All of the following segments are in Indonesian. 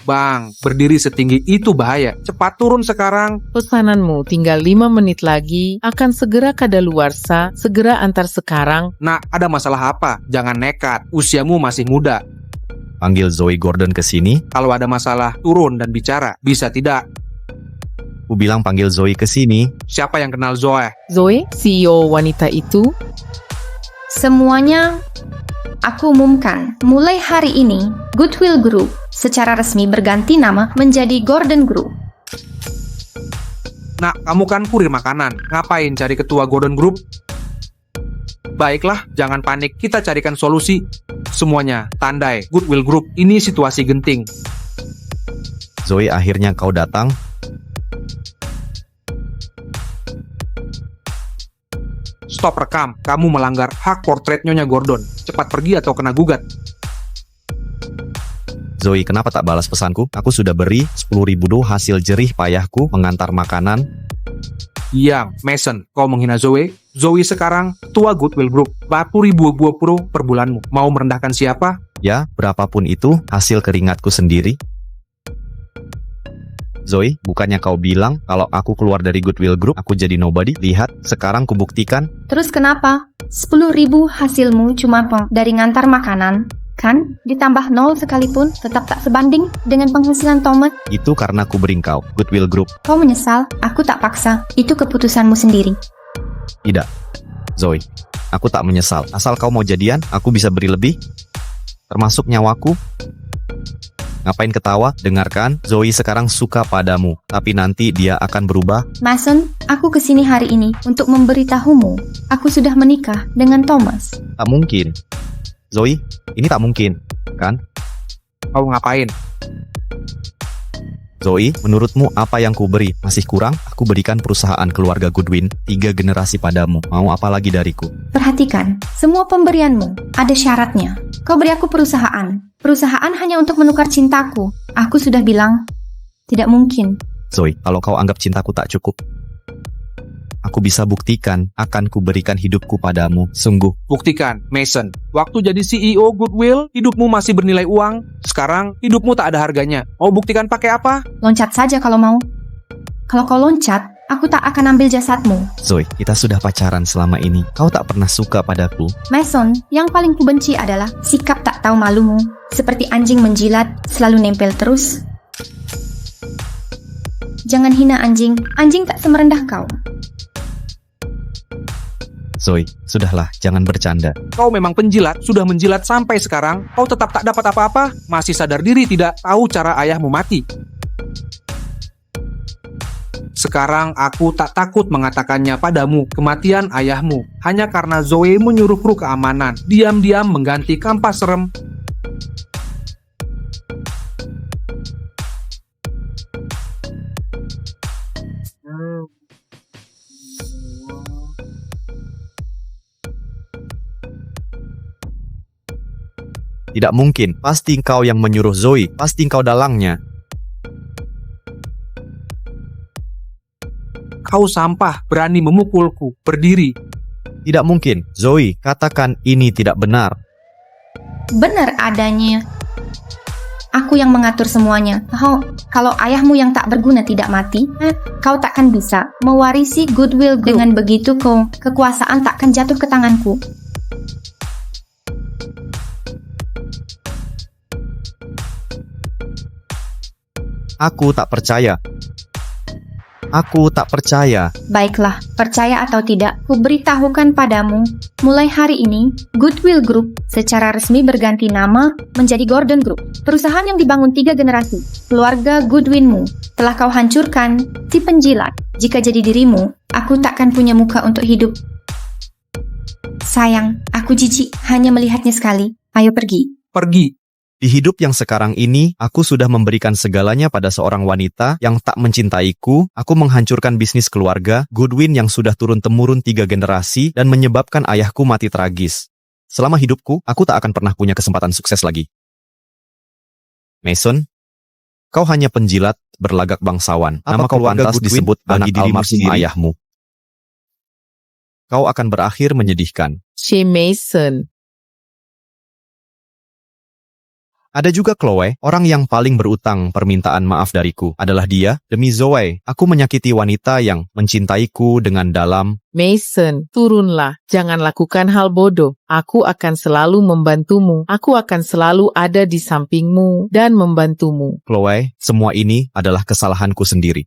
Bang, berdiri setinggi itu bahaya. Cepat turun sekarang. Pesananmu tinggal 5 menit lagi, akan segera kadaluarsa, segera antar sekarang. Nak, ada masalah apa? Jangan nekat, usiamu masih muda. Panggil Zoe Gordon ke sini. Kalau ada masalah, turun dan bicara. Bisa tidak? Aku bilang panggil Zoe ke sini. Siapa yang kenal Zoe? Zoe, CEO wanita itu, Semuanya aku umumkan, mulai hari ini, Goodwill Group secara resmi berganti nama menjadi Gordon Group. Nak, kamu kan kurir makanan. Ngapain cari ketua Gordon Group? Baiklah, jangan panik. Kita carikan solusi. Semuanya, tandai. Goodwill Group, ini situasi genting. Zoe, akhirnya kau datang. Stop rekam. Kamu melanggar hak portret Nyonya Gordon. Cepat pergi atau kena gugat. Zoe, kenapa tak balas pesanku? Aku sudah beri 10.000 do hasil jerih payahku mengantar makanan. Diam, Mason. Kau menghina Zoe? Zoe sekarang ketua Goodwill Group. 40.000 pro per bulanmu. Mau merendahkan siapa? Ya, berapapun itu hasil keringatku sendiri. Zoe, bukannya kau bilang kalau aku keluar dari Goodwill Group, aku jadi nobody? Lihat, sekarang kubuktikan. Terus kenapa? 10.000 hasilmu cuma dari ngantar makanan, kan? Ditambah 0 sekalipun, tetap tak sebanding dengan penghasilan Thomas. Itu karena ku beri kau Goodwill Group. Kau menyesal? Aku tak paksa. Itu keputusanmu sendiri. Tidak, Zoe, aku tak menyesal. Asal kau mau jadian, aku bisa beri lebih. Termasuk nyawaku. Ngapain ketawa? Dengarkan, Zoe sekarang suka padamu, tapi nanti dia akan berubah. Mason, aku kesini hari ini untuk memberitahumu. Aku sudah menikah dengan Thomas. Tak mungkin. Zoe, ini tak mungkin, kan? Kau ngapain? Zoe, menurutmu apa yang ku beri? Masih kurang? Aku berikan perusahaan keluarga Goodwin 3 generasi padamu. Mau apa lagi dariku? Perhatikan, semua pemberianmu ada syaratnya. Kau beri aku perusahaan. Perusahaan hanya untuk menukar cintaku. Aku sudah bilang, tidak mungkin. Zoe, kalau kau anggap cintaku tak cukup, aku bisa buktikan akan kuberikan hidupku padamu. Sungguh. Buktikan, Mason. Waktu jadi CEO Goodwill, hidupmu masih bernilai uang. Sekarang, hidupmu tak ada harganya. Mau buktikan pakai apa? Loncat saja kalau mau. Kalau kau loncat, aku tak akan ambil jasadmu. Zoe, kita sudah pacaran selama ini. Kau tak pernah suka padaku. Mason, yang paling kubenci adalah sikap tak tahu malumu. Seperti anjing menjilat, selalu nempel terus. Jangan hina anjing. Anjing tak semerendah kau. Zoe, sudahlah, jangan bercanda. Kau memang penjilat, sudah menjilat sampai sekarang. Kau tetap tak dapat apa-apa? Masih sadar diri tidak? Tahu cara ayahmu mati? Sekarang aku tak takut mengatakannya padamu, kematian ayahmu. Hanya karena Zoe menyuruh kru keamanan, diam-diam mengganti kampas rem. Tidak mungkin, pasti kau yang menyuruh Zoe, pasti kau dalangnya. Kau sampah, berani memukulku, berdiri. Tidak mungkin, Zoe, katakan ini tidak benar. Benar adanya. Aku yang mengatur semuanya. Kalau ayahmu yang tak berguna tidak mati, kau takkan bisa mewarisi Goodwill Group. Dengan begitu, kekuasaan takkan jatuh ke tanganku. Aku tak percaya. Aku tak percaya. Baiklah, percaya atau tidak, ku beritahukan padamu, mulai hari ini, Goodwill Group secara resmi berganti nama menjadi Gordon Group. Perusahaan yang dibangun 3 generasi, keluarga Goodwinmu, telah kau hancurkan, si penjilat. Jika jadi dirimu, aku takkan punya muka untuk hidup. Sayang, aku jijik hanya melihatnya sekali. Ayo pergi. Pergi. Di hidup yang sekarang ini, aku sudah memberikan segalanya pada seorang wanita yang tak mencintaiku. Aku menghancurkan bisnis keluarga, Goodwin yang sudah turun-temurun 3 generasi, dan menyebabkan ayahku mati tragis. Selama hidupku, aku tak akan pernah punya kesempatan sukses lagi. Mason, kau hanya penjilat berlagak bangsawan. Nama kau pantas disebut bagi dirimu sendiri. Ayahmu. Kau akan berakhir menyedihkan. si Mason. Ada juga Chloe, orang yang paling berutang permintaan maaf dariku. Adalah dia, demi Zoe. Aku menyakiti wanita yang mencintaiku dengan dalam. Mason, turunlah. Jangan lakukan hal bodoh. Aku akan selalu membantumu. Aku akan selalu ada di sampingmu dan membantumu. Chloe, semua ini adalah kesalahanku sendiri.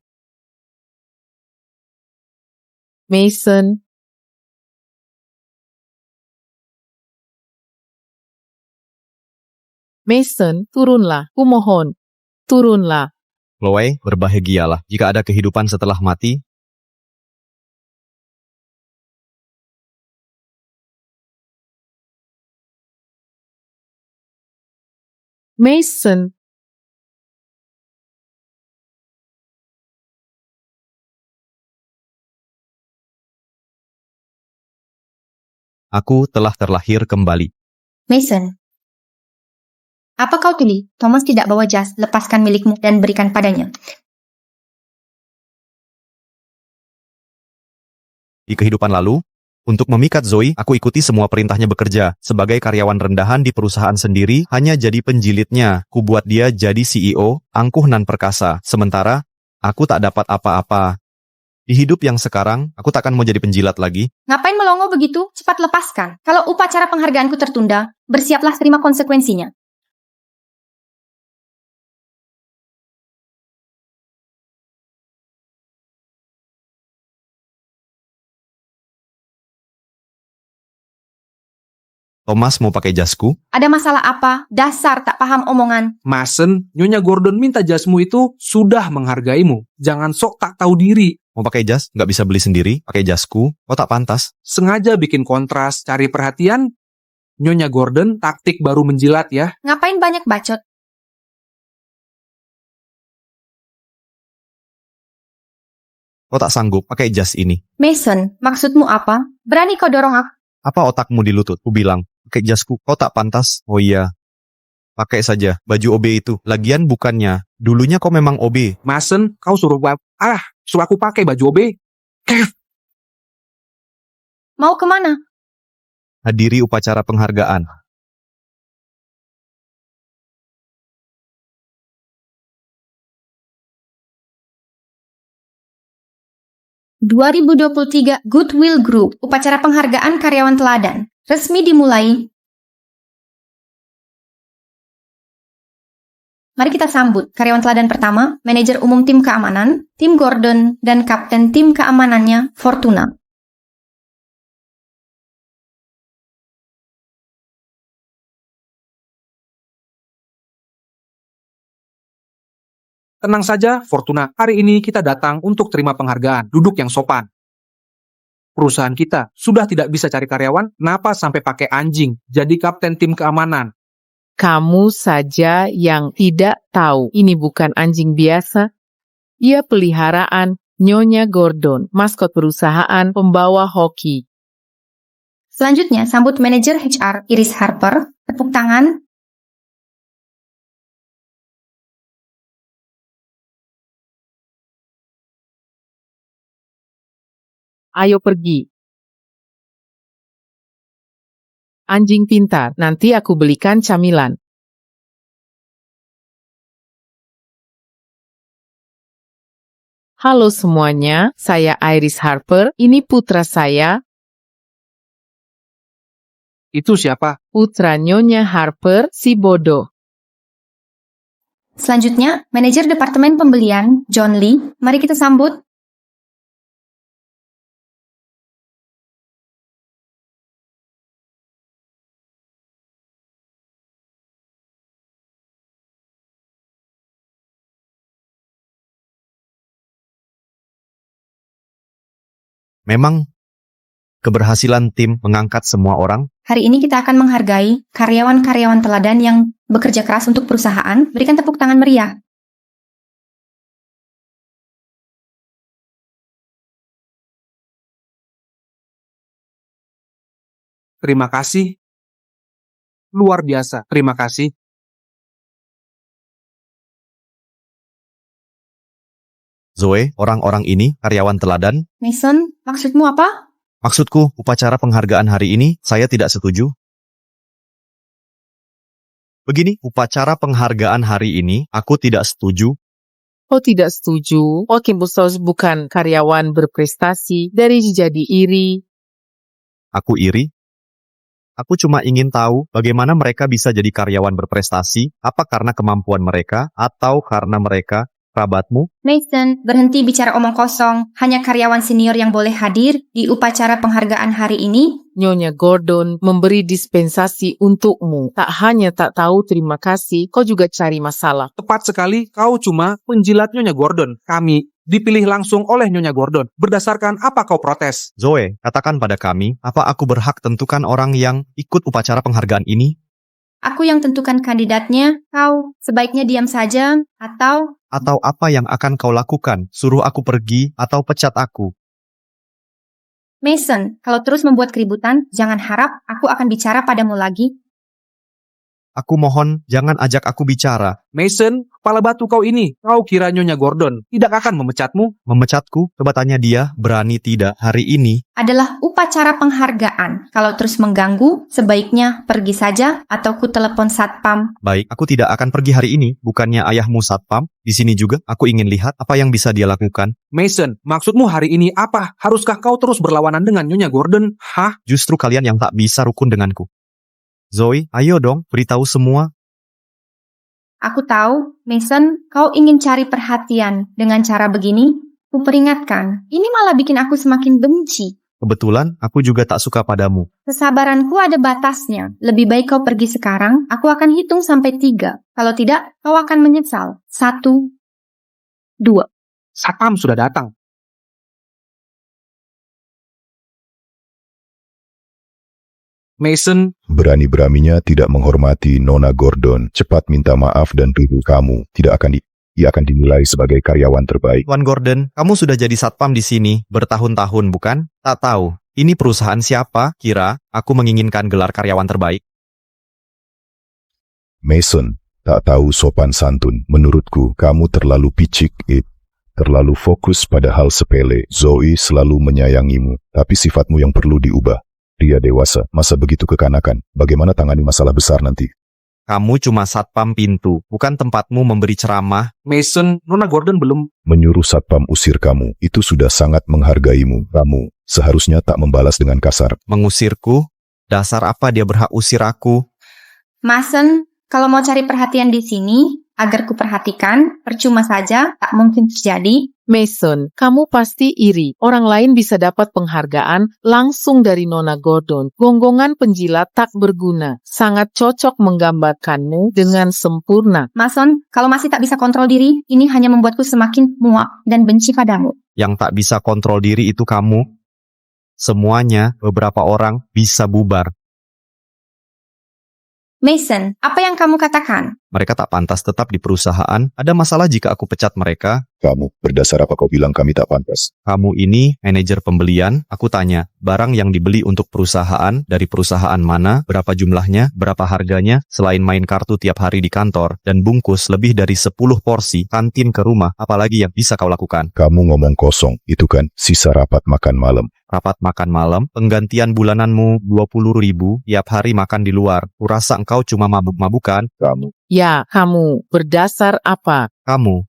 Mason, Mason, turunlah. Kumohon, turunlah. Chloe, berbahagialah jika ada kehidupan setelah mati. Mason, Aku telah terlahir kembali. Mason, apa kau tulis? Thomas tidak bawa jas, lepaskan milikmu dan berikan padanya. Di kehidupan lalu, untuk memikat Zoe, aku ikuti semua perintahnya bekerja. Sebagai karyawan rendahan di perusahaan sendiri, hanya jadi penjilitnya. Ku buat dia jadi CEO, angkuh nan perkasa. Sementara, aku tak dapat apa-apa. Di hidup yang sekarang, aku takkan mau jadi penjilat lagi. Ngapain melongo begitu? Cepat lepaskan. Kalau upacara penghargaanku tertunda, bersiaplah terima konsekuensinya. Thomas mau pakai jasku? Ada masalah apa? Dasar tak paham omongan. Mason, Nyonya Gordon minta jasmu itu sudah menghargaimu. Jangan sok tak tahu diri. Mau pakai jas? Nggak bisa beli sendiri? Pakai jasku? Oh tak pantas. Sengaja bikin kontras, cari perhatian. Nyonya Gordon, taktik baru menjilat ya. Ngapain banyak bacot? Oh tak sanggup pakai jas ini. Mason, maksudmu apa? Berani kau dorong aku? Apa otakmu di lutut? Ku bilang, pakai jasku. Oh tak pantas? Oh iya. Pakai saja baju OB itu. Lagian bukannya. Dulunya kau memang OB. Mason, kau suruh aku pakai baju OB. Mau kemana? Hadiri upacara penghargaan. ...2023 Goodwill Group, upacara penghargaan karyawan teladan, resmi dimulai. Mari kita sambut karyawan teladan pertama, manajer umum tim keamanan, Tim Gordon, dan kapten tim keamanannya, Fortuna. Tenang saja, Fortuna. Hari ini kita datang untuk terima penghargaan. Duduk yang sopan. Perusahaan kita sudah tidak bisa cari karyawan, kenapa sampai pakai anjing jadi kapten tim keamanan? Kamu saja yang tidak tahu. Ini bukan anjing biasa. Ia peliharaan Nyonya Gordon, maskot perusahaan pembawa hoki. Selanjutnya, sambut manajer HR, Iris Harper. Tepuk tangan. Ayo pergi. Anjing pintar, nanti aku belikan camilan. Halo semuanya, saya Iris Harper, ini putra saya, Itu siapa? putra Nyonya Harper, si bodoh. Selanjutnya, manajer departemen pembelian, John Lee. Mari kita sambut. Memang keberhasilan tim mengangkat semua orang. Hari ini kita akan menghargai karyawan-karyawan teladan yang bekerja keras untuk perusahaan. Berikan tepuk tangan meriah. Terima kasih. Luar biasa, terima kasih. Zoe, orang-orang ini karyawan teladan. Mason, maksudmu apa? Maksudku, upacara penghargaan hari ini saya tidak setuju. Begini, upacara penghargaan hari ini, aku tidak setuju. Kau tidak setuju? Oh, Kim Bustos bukan karyawan berprestasi dari jadi iri. Aku iri. Aku cuma ingin tahu bagaimana mereka bisa jadi karyawan berprestasi, apa karena kemampuan mereka, atau karena mereka kerabatmu? Mason, berhenti bicara omong kosong. Hanya karyawan senior yang boleh hadir di upacara penghargaan hari ini. Nyonya Gordon memberi dispensasi untukmu. Tak hanya tak tahu terima kasih, kau juga cari masalah. Tepat sekali, kau cuma penjilat Nyonya Gordon. Kami dipilih langsung oleh Nyonya Gordon. Berdasarkan apa kau protes? Zoe, katakan pada kami, apa aku berhak tentukan orang yang ikut upacara penghargaan ini? Aku yang tentukan kandidatnya. Kau sebaiknya diam saja atau... Atau apa yang akan kau lakukan? Suruh aku pergi atau pecat aku? Mason, kalau terus membuat keributan, jangan harap aku akan bicara padamu lagi. Aku mohon, jangan ajak aku bicara. Mason, kepala batu kau ini. Kau kira Nyonya Gordon tidak akan memecatmu? Memecatku? Coba tanya dia, berani tidak hari ini? Adalah upacara penghargaan. Kalau terus mengganggu, sebaiknya pergi saja atau ku telepon satpam. Baik, aku tidak akan pergi hari ini. Bukannya ayahmu satpam? Di sini juga, aku ingin lihat apa yang bisa dia lakukan. Mason, maksudmu hari ini apa? Haruskah kau terus berlawanan dengan Nyonya Gordon? Hah? Justru kalian yang tak bisa rukun denganku. Zoe, ayo dong, beritahu semua. Aku tahu, Mason, kau ingin cari perhatian. Dengan cara begini, ku peringatkan. Ini malah bikin aku semakin benci. Kebetulan, aku juga tak suka padamu. Kesabaranku ada batasnya. Lebih baik kau pergi sekarang, aku akan hitung sampai 3. Kalau tidak, kau akan menyesal. 1, 2. Satpam sudah datang. Mason, Berani-beraninya tidak menghormati Nona Gordon. Cepat minta maaf dan tuduh kamu. Ia akan dinilai sebagai karyawan terbaik. Tuan Gordon, kamu sudah jadi satpam di sini bertahun-tahun, bukan? Tak tahu. Ini perusahaan siapa? Kira aku menginginkan gelar karyawan terbaik. Mason, tak tahu sopan santun. Menurutku, kamu terlalu picik, terlalu fokus pada hal sepele. Zoe selalu menyayangimu, tapi sifatmu yang perlu diubah. Dia dewasa, masa begitu kekanakan? Bagaimana tangani masalah besar nanti? Kamu cuma satpam pintu, bukan tempatmu memberi ceramah. Mason, Nona Gordon belum. Menyuruh satpam usir kamu, itu sudah sangat menghargaimu. Kamu seharusnya tak membalas dengan kasar. Mengusirku? Dasar apa dia berhak usir aku? Mason, kalau mau cari perhatian di sini, agar ku perhatikan, percuma saja, tak mungkin terjadi. Mason, kamu pasti iri. Orang lain bisa dapat penghargaan langsung dari Nona Gordon. Gonggongan penjilat tak berguna. Sangat cocok menggambarkanmu dengan sempurna. Mason, kalau masih tak bisa kontrol diri, ini hanya membuatku semakin muak dan benci padamu. Yang tak bisa kontrol diri itu kamu. Semuanya, beberapa orang, bisa bubar. Mason, apa yang kamu katakan? Mereka tak pantas tetap di perusahaan. Ada masalah jika aku pecat mereka. Kamu, berdasar apa kau bilang kami tak pantas? Kamu ini manajer pembelian. Aku tanya, barang yang dibeli untuk perusahaan, dari perusahaan mana, berapa jumlahnya, berapa harganya, selain main kartu tiap hari di kantor, dan bungkus lebih dari 10 porsi kantin ke rumah, apalagi yang bisa kau lakukan? Kamu ngomong kosong, itu kan sisa rapat makan malam. Rapat makan malam, penggantian bulananmu 20.000, tiap hari makan di luar. Kurasa engkau cuma mabuk-mabukan. Kamu, Ya, kamu. Berdasar apa? Kamu.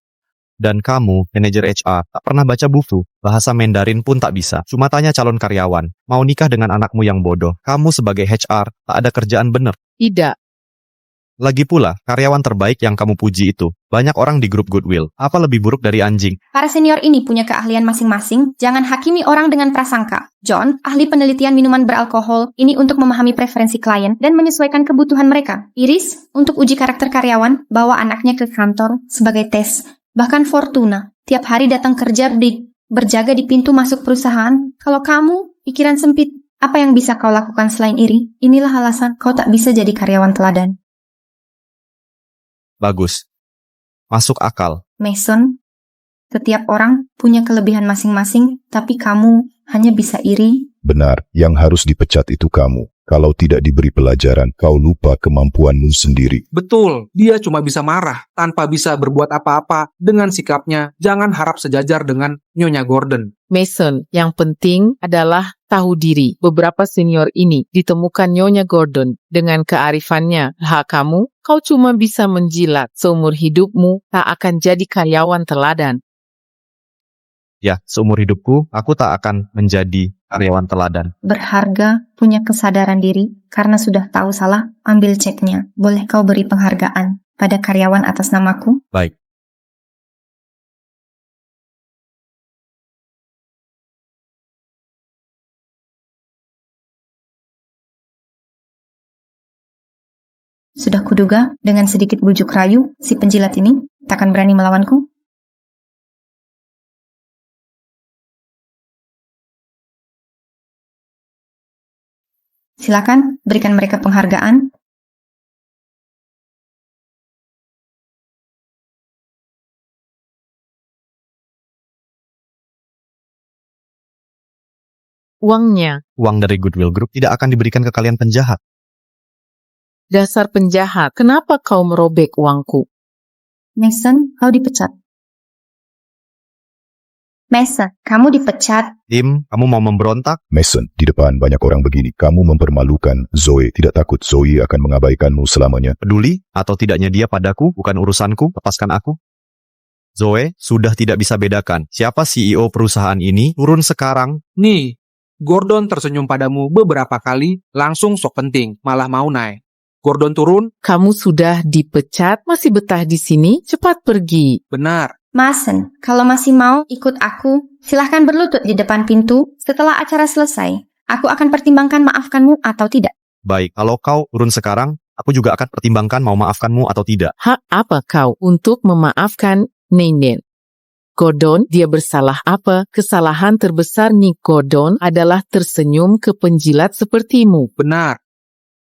Dan kamu, manajer HR, tak pernah baca buku. Bahasa Mandarin pun tak bisa. Cuma tanya calon karyawan. Mau nikah dengan anakmu yang bodoh. Kamu sebagai HR, tak ada kerjaan bener. Tidak. Lagi pula, karyawan terbaik yang kamu puji itu. Banyak orang di grup Goodwill. Apa lebih buruk dari anjing? Para senior ini punya keahlian masing-masing, jangan hakimi orang dengan prasangka. John, ahli penelitian minuman beralkohol, ini untuk memahami preferensi klien dan menyesuaikan kebutuhan mereka. Iris, untuk uji karakter karyawan, bawa anaknya ke kantor sebagai tes. Bahkan Fortuna, tiap hari datang kerja berjaga di pintu masuk perusahaan. Kalau kamu, pikiran sempit, apa yang bisa kau lakukan selain iri? Inilah alasan kau tak bisa jadi karyawan teladan. Bagus. Masuk akal. Mason, setiap orang punya kelebihan masing-masing, tapi kamu hanya bisa iri. benar, yang harus dipecat itu kamu. Kalau tidak diberi pelajaran, kau lupa kemampuanmu sendiri. Betul, dia cuma bisa marah tanpa bisa berbuat apa-apa dengan sikapnya. Jangan harap sejajar dengan Nyonya Gordon. Mason, yang penting adalah tahu diri. Beberapa senior ini ditemukan Nyonya Gordon. Dengan kearifannya, kamu, kau cuma bisa menjilat. Seumur hidupmu tak akan jadi karyawan teladan. Ya, seumur hidupku, aku tak akan menjadi karyawan teladan. Berharga, punya kesadaran diri, karena sudah tahu salah, ambil ceknya. Boleh kau beri penghargaan pada karyawan atas namaku? Baik. Sudah kuduga, dengan sedikit bujuk rayu, si penjilat ini takkan berani melawanku. Silakan, berikan mereka penghargaan. Uangnya, Uang dari Goodwill Group tidak akan diberikan ke kalian penjahat. dasar penjahat, kenapa kau merobek uangku? Mason, kau dipecat. Mason, kamu dipecat. Tim, kamu mau memberontak? Mason, di depan banyak orang begini, kamu mempermalukan Zoe. Tidak takut Zoe akan mengabaikanmu selamanya? Peduli atau tidaknya dia padaku, bukan urusanku, lepaskan aku. Zoe, sudah tidak bisa bedakan. Siapa CEO perusahaan ini? Turun sekarang. Nih, Gordon tersenyum padamu beberapa kali, langsung sok penting, malah mau naik. Gordon turun, Kamu sudah dipecat, masih betah di sini? Cepat pergi. benar. Mason, kalau masih mau ikut aku, silahkan berlutut di depan pintu. Setelah acara selesai, aku akan pertimbangkan maafkanmu atau tidak. Baik, kalau kau turun sekarang, aku juga akan pertimbangkan mau maafkanmu atau tidak. Hak apa kau untuk memaafkan Nenek? Gordon, dia bersalah apa? Kesalahan terbesar Nick Gordon adalah tersenyum ke penjilat sepertimu. Benar.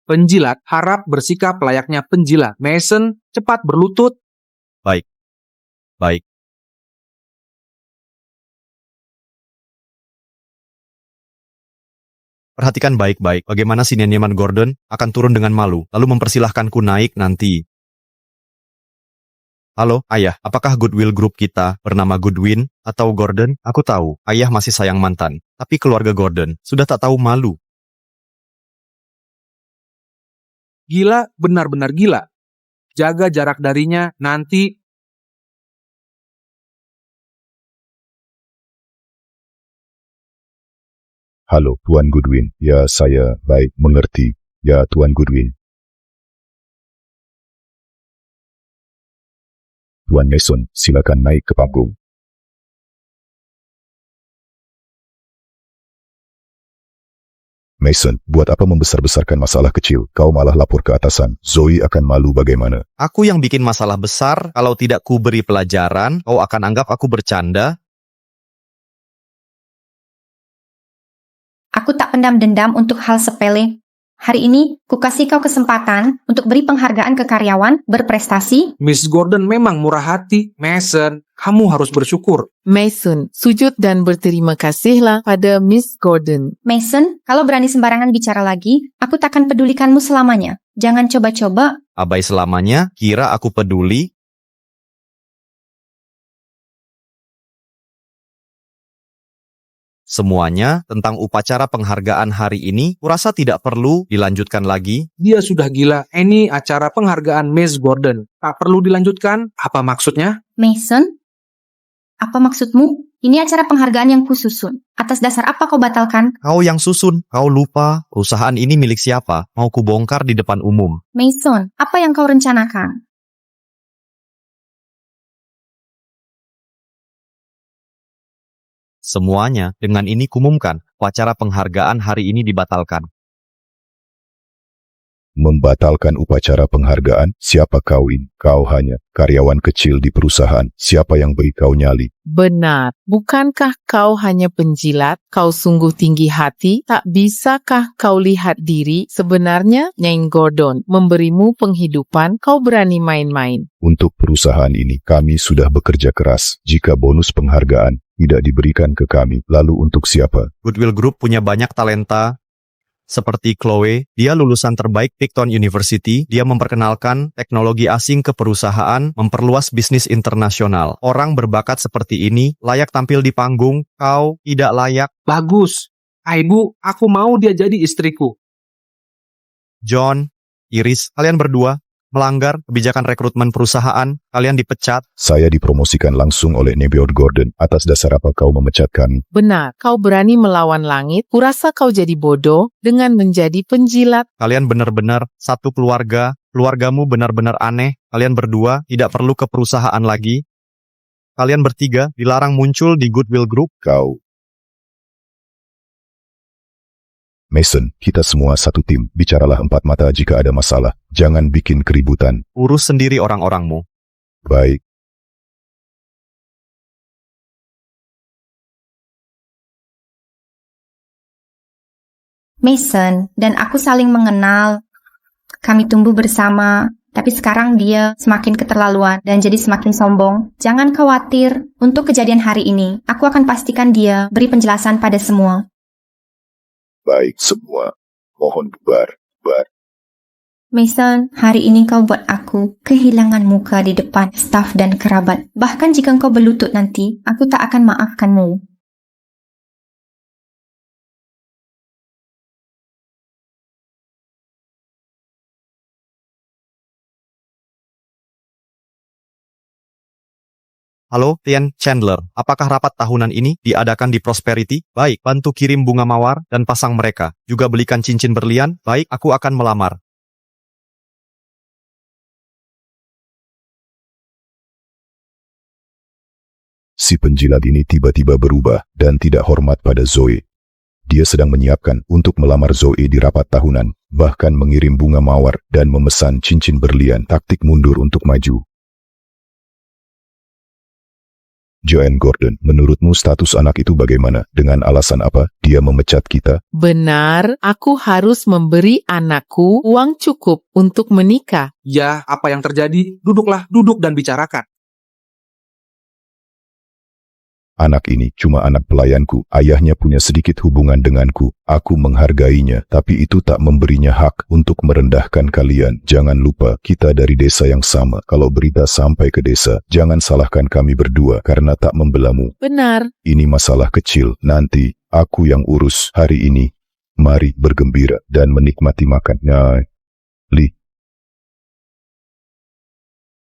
Penjilat harap bersikap layaknya penjilat. Mason, cepat berlutut. Baik. Perhatikan baik-baik bagaimana si Nyaman Gordon akan turun dengan malu, lalu mempersilahkanku naik nanti. Halo, Ayah, apakah Goodwill Group kita bernama Goodwin atau Gordon? Aku tahu, Ayah masih sayang mantan, tapi keluarga Gordon sudah tak tahu malu. Gila, benar-benar gila. Jaga jarak darinya, nanti. Halo, Tuan Goodwin. Ya, saya baik mengerti. Ya, Tuan Goodwin. Tuan Mason, silakan naik ke panggung. Mason, buat apa membesar-besarkan masalah kecil? Kau malah lapor ke atasan. Zoe akan malu bagaimana? Aku yang bikin masalah besar, kalau tidak ku beri pelajaran, kau akan anggap aku bercanda. Aku tak pendam dendam untuk hal sepele. Hari ini, ku kasih kau kesempatan untuk beri penghargaan ke karyawan berprestasi. Miss Gordon memang murah hati. Mason, kamu harus bersyukur. Mason, sujud dan berterima kasihlah pada Miss Gordon. Mason, kalau berani sembarangan bicara lagi, aku takkan pedulikanmu selamanya. Jangan coba-coba. Abai selamanya, kira aku peduli. Semuanya tentang upacara penghargaan hari ini, kurasa tidak perlu dilanjutkan lagi. Dia sudah gila. Ini acara penghargaan Miss Gordon. Tak perlu dilanjutkan? Apa maksudnya? Mason, apa maksudmu? Ini acara penghargaan yang kususun. Atas dasar apa kau batalkan? Kau yang susun, kau lupa perusahaan ini milik siapa, mau kubongkar di depan umum. Mason, apa yang kau rencanakan? Semuanya dengan ini kumumkan, upacara penghargaan hari ini dibatalkan. Membatalkan upacara penghargaan? Siapa kau ini? Kau hanya karyawan kecil di perusahaan. Siapa yang beri kau nyali? Benar, bukankah kau hanya penjilat? Kau sungguh tinggi hati? Tak bisakah kau lihat diri? Sebenarnya, Nyai Gordon memberimu penghidupan, kau berani main-main. Untuk perusahaan ini, kami sudah bekerja keras. Jika bonus penghargaan tidak diberikan ke kami, lalu untuk siapa? Goodwill Group punya banyak talenta. seperti Chloe, dia lulusan terbaik Picton University, dia memperkenalkan teknologi asing ke perusahaan, memperluas bisnis internasional. Orang berbakat seperti ini layak tampil di panggung, kau tidak layak. Bagus. Ibu, aku mau dia jadi istriku. John, Iris, kalian berdua melanggar kebijakan rekrutmen perusahaan, kalian dipecat. Saya dipromosikan langsung oleh Nebiot Gordon. Atas dasar apa kau memecat kami? Benar, kau berani melawan langit, kurasa kau jadi bodoh dengan menjadi penjilat. Kalian benar-benar satu keluarga, keluargamu benar-benar aneh, kalian berdua tidak perlu ke perusahaan lagi. Kalian bertiga dilarang muncul di Goodwill Group. Kau. Mason, kita semua satu tim. Bicaralah empat mata jika ada masalah. Jangan bikin keributan. Urus sendiri orang-orangmu. Baik. Mason dan aku saling mengenal. Kami tumbuh bersama, tapi sekarang dia semakin keterlaluan dan jadi semakin sombong. Jangan khawatir, untuk kejadian hari ini, aku akan pastikan dia beri penjelasan pada semua. Baik semua. Mohon bubar. Mason, hari ini kau buat aku kehilangan muka di depan staf dan kerabat. Bahkan jika kau berlutut nanti, aku tak akan maafkanmu. Halo, Tian Chandler. Apakah rapat tahunan ini diadakan di Prosperity? Baik, bantu kirim bunga mawar dan pasang mereka. Juga belikan cincin berlian. Baik, aku akan melamar. Si penjilat ini tiba-tiba berubah dan tidak hormat pada Zoe. Dia sedang menyiapkan untuk melamar Zoe di rapat tahunan, bahkan mengirim bunga mawar dan memesan cincin berlian. Taktik mundur untuk maju. Joanne Gordon, menurutmu status anak itu bagaimana? Dengan alasan apa dia memecat kita? Benar, aku harus memberi anakku uang cukup untuk menikah. Ya, apa yang terjadi? Duduk dan bicarakan. Anak ini cuma anak pelayanku. Ayahnya punya sedikit hubungan denganku. Aku menghargainya, tapi itu tak memberinya hak untuk merendahkan kalian. Jangan lupa, kita dari desa yang sama. Kalau berita sampai ke desa, jangan salahkan kami berdua karena tak membelamu. Benar. Ini masalah kecil. Nanti, aku yang urus hari ini. Mari bergembira dan menikmati makannya. Lee.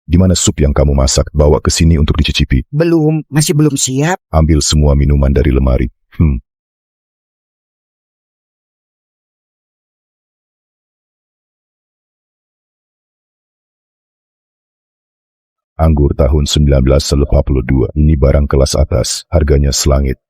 Di mana sup yang kamu masak? Bawa ke sini untuk dicicipi. Masih belum siap. Ambil semua minuman dari lemari. Anggur tahun 1982. Ini barang kelas atas. Harganya selangit.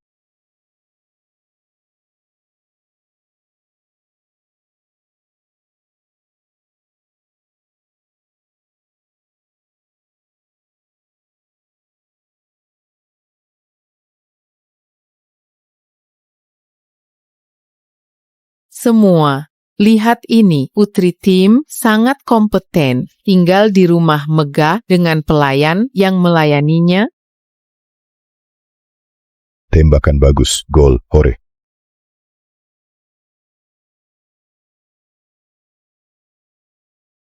Semua. Lihat ini, Putri Tim sangat kompeten, tinggal di rumah megah dengan pelayan yang melayaninya. Tembakan bagus. Gol. Hore.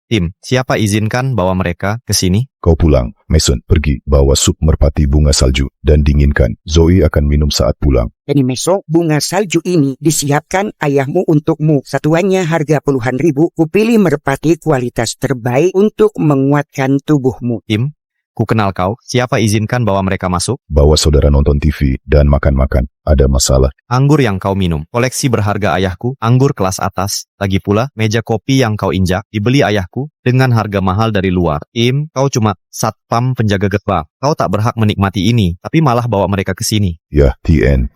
Tim, siapa izinkan bawa mereka ke sini? Kau pulang. Mason, pergi. Bawa sup merpati bunga salju. Dan dinginkan. Zoe akan minum saat pulang. Ini besok bunga salju ini disiapkan ayahmu untukmu. Satuannya harga puluhan ribu. Kupilih merpati kualitas terbaik untuk menguatkan tubuhmu. Tim, ku kenal kau. Siapa izinkan bawa mereka masuk? Bawa saudara nonton TV dan makan-makan. Ada masalah. Anggur yang kau minum, koleksi berharga ayahku, anggur kelas atas. Lagi pula, meja kopi yang kau injak, dibeli ayahku dengan harga mahal dari luar. Tim, kau cuma satpam penjaga gerbang. Kau tak berhak menikmati ini, tapi malah bawa mereka ke sini. Ya, TN.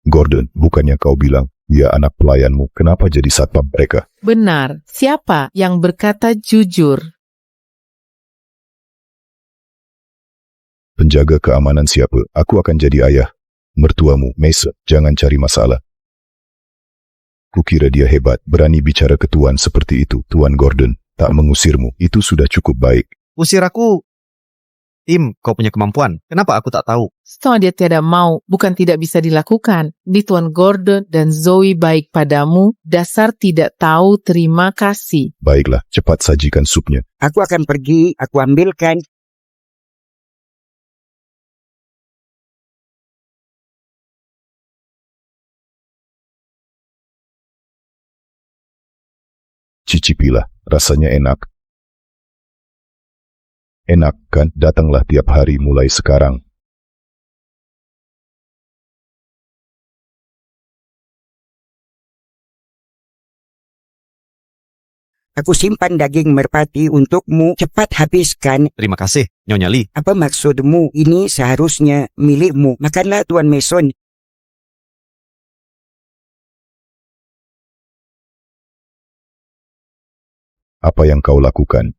Gordon, bukannya kau bilang, dia anak pelayanmu, kenapa jadi satpam mereka? Benar, siapa yang berkata jujur? Penjaga keamanan siapa? Aku akan jadi ayah. Mertuamu, Mason, jangan cari masalah. Kukira dia hebat, berani bicara ke Tuan seperti itu. Tuan Gordon, tak mengusirmu, itu sudah cukup baik. Usir aku. Tim, kau punya kemampuan. Kenapa aku tak tahu? Setelah dia tidak mau, bukan tidak bisa dilakukan. Di Tuan Gordon dan Zoe baik padamu, dasar tidak tahu terima kasih. Baiklah, cepat sajikan supnya. Aku akan pergi, aku ambilkan. Cicipilah, rasanya enak. Enak kan? Datanglah tiap hari mulai sekarang. Aku simpan daging merpati untukmu, cepat habiskan. Terima kasih, Nyonya Lee. Apa maksudmu? Ini seharusnya milikmu. Makanlah Tuan Mason. Apa yang kau lakukan?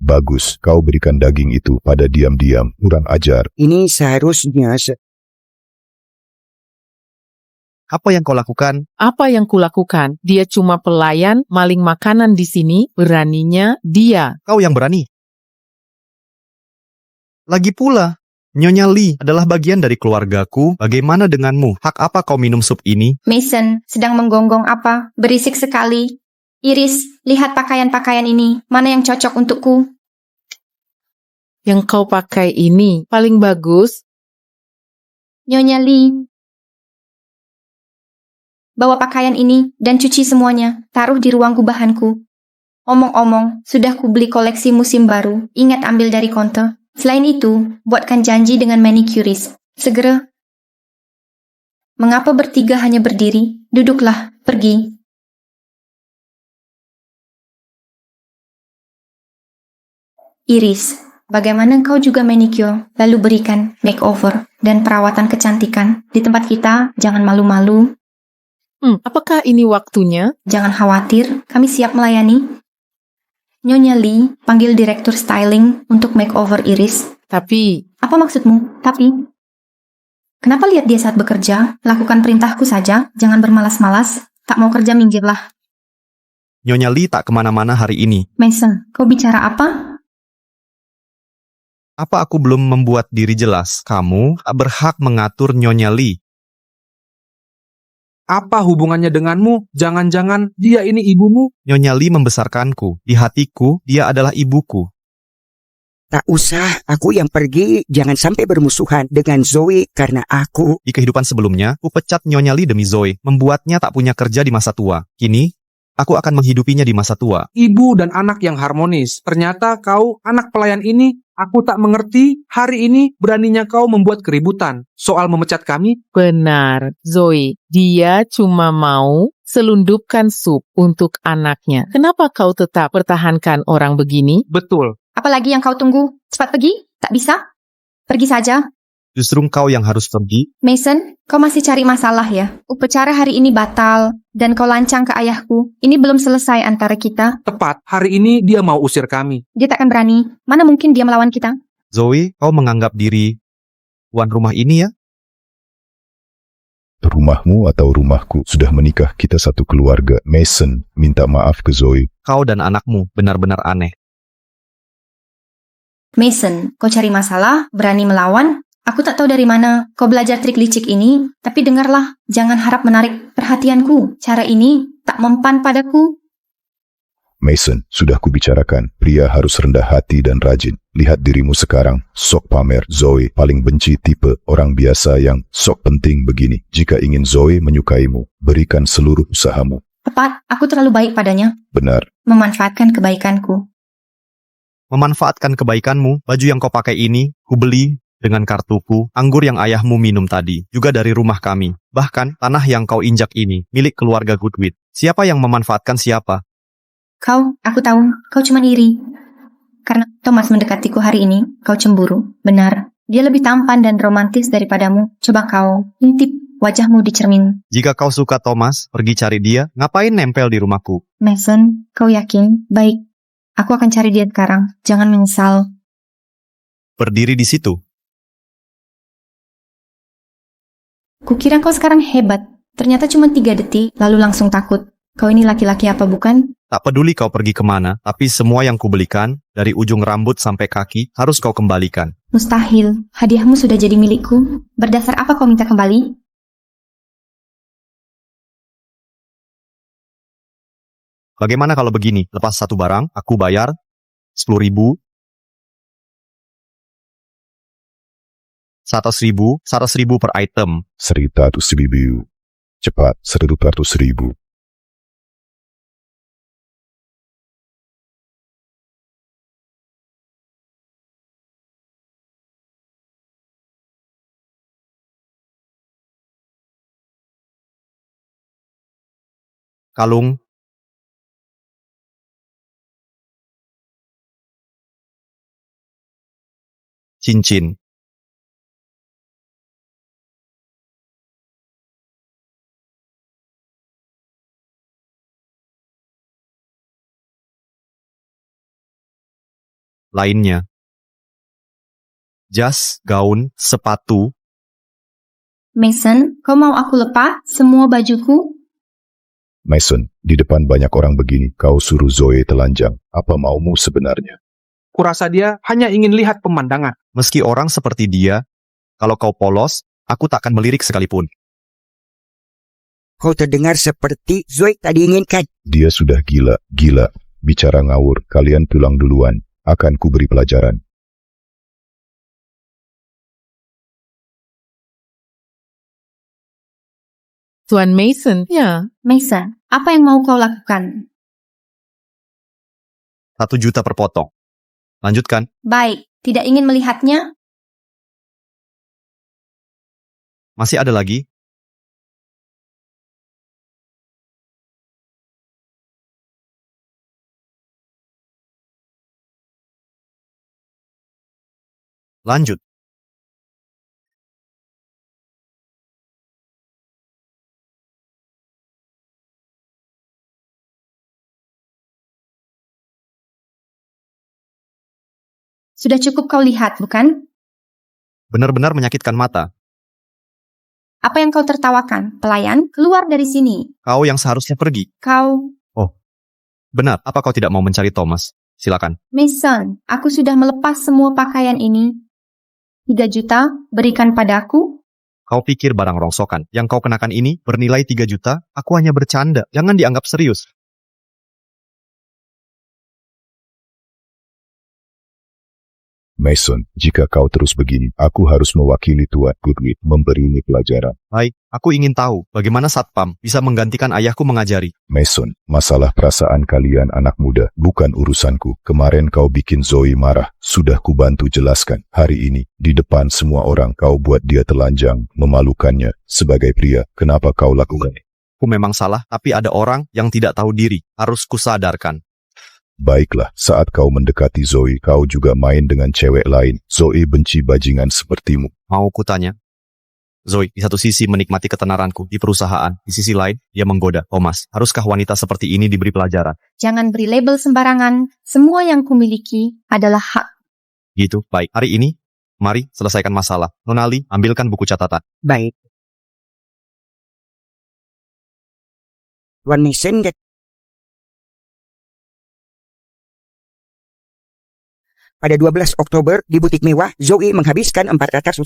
Bagus, kau berikan daging itu pada diam-diam, kurang ajar. Ini seharusnya Apa yang kau lakukan? Apa yang kulakukan? Dia cuma pelayan, maling makanan di sini. Beraninya dia. Kau yang berani. Lagi pula, Nyonya Lee adalah bagian dari keluargaku. Bagaimana denganmu? Hak apa kau minum sup ini? Mason sedang menggonggong apa? Berisik sekali. Iris, lihat pakaian-pakaian ini. Mana yang cocok untukku? Yang kau pakai ini paling bagus. Nyonya Lee, bawa pakaian ini dan cuci semuanya. Taruh di ruang gubahanku. Omong-omong, sudah kubeli koleksi musim baru. Ingat ambil dari konter. Selain itu, buatkan janji dengan manicurist. Segera. Mengapa bertiga hanya berdiri? Duduklah, pergi. Iris, bagaimana engkau juga manicure, lalu berikan makeover dan perawatan kecantikan. Di tempat kita, jangan malu-malu. Apakah ini waktunya? Jangan khawatir, kami siap melayani. Nyonya Lee, panggil direktur styling untuk makeover Iris. Tapi, Apa maksudmu? Tapi, kenapa lihat dia saat bekerja? Lakukan perintahku saja, jangan bermalas-malas. Tak mau kerja minggirlah. Nyonya Lee tak kemana-mana hari ini. Mason, kau bicara apa? Apa aku belum membuat diri jelas? Kamu tak berhak mengatur Nyonya Lee. Apa hubungannya denganmu? Jangan-jangan dia ini ibumu? Nyonya Lee membesarkanku. Di hatiku, dia adalah ibuku. tak usah, aku yang pergi. Jangan sampai bermusuhan dengan Zoe karena aku. Di kehidupan sebelumnya, ku pecat Nyonya Lee demi Zoe, membuatnya tak punya kerja di masa tua. Kini, aku akan menghidupinya di masa tua. Ibu dan anak yang harmonis. Ternyata kau, anak pelayan ini, aku tak mengerti. Hari ini beraninya kau membuat keributan soal memecat kami. benar, Zoe. Dia cuma mau selundupkan sup untuk anaknya. Kenapa kau tetap pertahankan orang begini? Betul. Apalagi yang kau tunggu? Cepat pergi? Tak bisa? Pergi saja. Justru kau yang harus pergi. Mason, kau masih cari masalah ya? Upacara hari ini batal, dan kau lancang ke ayahku. Ini belum selesai antara kita. Tepat, hari ini dia mau usir kami. Dia takkan berani. Mana mungkin dia melawan kita? Zoe, kau menganggap diri tuan rumah ini ya? Rumahmu atau rumahku? Sudah menikah, kita satu keluarga. Mason, minta maaf ke Zoe. Kau dan anakmu benar-benar aneh. Mason, kau cari masalah, berani melawan? Aku tak tahu dari mana kau belajar trik licik ini, tapi dengarlah, jangan harap menarik perhatianku. Cara ini tak mempan padaku. Mason, sudah kubicarakan, pria harus rendah hati dan rajin. Lihat dirimu sekarang, sok pamer. Zoe paling benci tipe orang biasa yang sok penting begini. Jika ingin Zoe menyukaimu, berikan seluruh usahamu. Tepat, aku terlalu baik padanya. Benar. Memanfaatkan kebaikanku. Memanfaatkan kebaikanmu, baju yang kau pakai ini, ku beli dengan kartuku, anggur yang ayahmu minum tadi, juga dari rumah kami. Bahkan, tanah yang kau injak ini, milik keluarga Goodwin. Siapa yang memanfaatkan siapa? Kau, aku tahu, kau cuma iri. Karena Thomas mendekatiku hari ini, kau cemburu. Benar, dia lebih tampan dan romantis daripadamu. Coba kau intip wajahmu di cermin. Jika kau suka Thomas, pergi cari dia, ngapain nempel di rumahku? Mason, kau yakin? Baik, aku akan cari dia sekarang. Jangan menyesal. Berdiri di situ. Kukira kau sekarang hebat. Ternyata cuma 3 detik, lalu langsung takut. Kau ini laki-laki apa bukan? Tak peduli kau pergi kemana, tapi semua yang kubelikan, dari ujung rambut sampai kaki, harus kau kembalikan. Mustahil, hadiahmu sudah jadi milikku. Berdasar apa kau minta kembali? Bagaimana kalau begini, lepas satu barang, aku bayar 10.000, 100.000, 100.000 per item. 100.000. Cepat, 100.000. Kalung, cincin, lainnya. Jas, gaun, sepatu, Mason, kau mau aku lepas semua bajuku? Mason, di depan banyak orang begini, kau suruh Zoe telanjang. Apa maumu sebenarnya? Kurasa dia hanya ingin lihat pemandangan. meski orang seperti dia, kalau kau polos, aku takkan melirik sekalipun. Kau terdengar seperti Zoe tadi inginkan. Dia sudah gila. Bicara ngawur, kalian pulang duluan. Akan kuberi pelajaran. Tuan Mason, ya, Mason, apa yang mau kau lakukan? 1 juta per potong. Lanjutkan. Baik, tidak ingin melihatnya? Masih ada lagi? Lanjut. Sudah cukup kau lihat, bukan? Benar-benar menyakitkan mata. Apa yang kau tertawakan? Pelayan, keluar dari sini. Kau yang seharusnya pergi. Kau, Benar, apa kau tidak mau mencari Thomas? Silakan. Mason, aku sudah melepas semua pakaian ini. 3 juta, berikan padaku. Kau pikir barang rongsokan. Yang kau kenakan ini bernilai 3 juta? Aku hanya bercanda. Jangan dianggap serius. Mason, jika kau terus begini, aku harus mewakili Tuan Goodwin memberimu pelajaran. Baik, aku ingin tahu bagaimana Satpam bisa menggantikan ayahku mengajari. Mason, masalah perasaan kalian anak muda bukan urusanku. Kemarin kau bikin Zoe marah. Sudah kubantu jelaskan. Hari ini, di depan semua orang, kau buat dia telanjang, memalukannya. Sebagai pria, kenapa kau lakukan? Aku memang salah, tapi ada orang yang tidak tahu diri. Harus kusadarkan. Baiklah, saat kau mendekati Zoe, kau juga main dengan cewek lain. Zoe benci bajingan sepertimu. Mau kutanya? Zoe, di satu sisi menikmati ketenaranku di perusahaan, di sisi lain, dia menggoda. Thomas, haruskah wanita seperti ini diberi pelajaran? Jangan beri label sembarangan. Semua yang kumiliki adalah hak. Gitu, baik. Hari ini, mari selesaikan masalah. Nonali, ambilkan buku catatan. Baik. Tuan Mason, pada 12 Oktober di butik mewah, Zoe menghabiskan 400.000.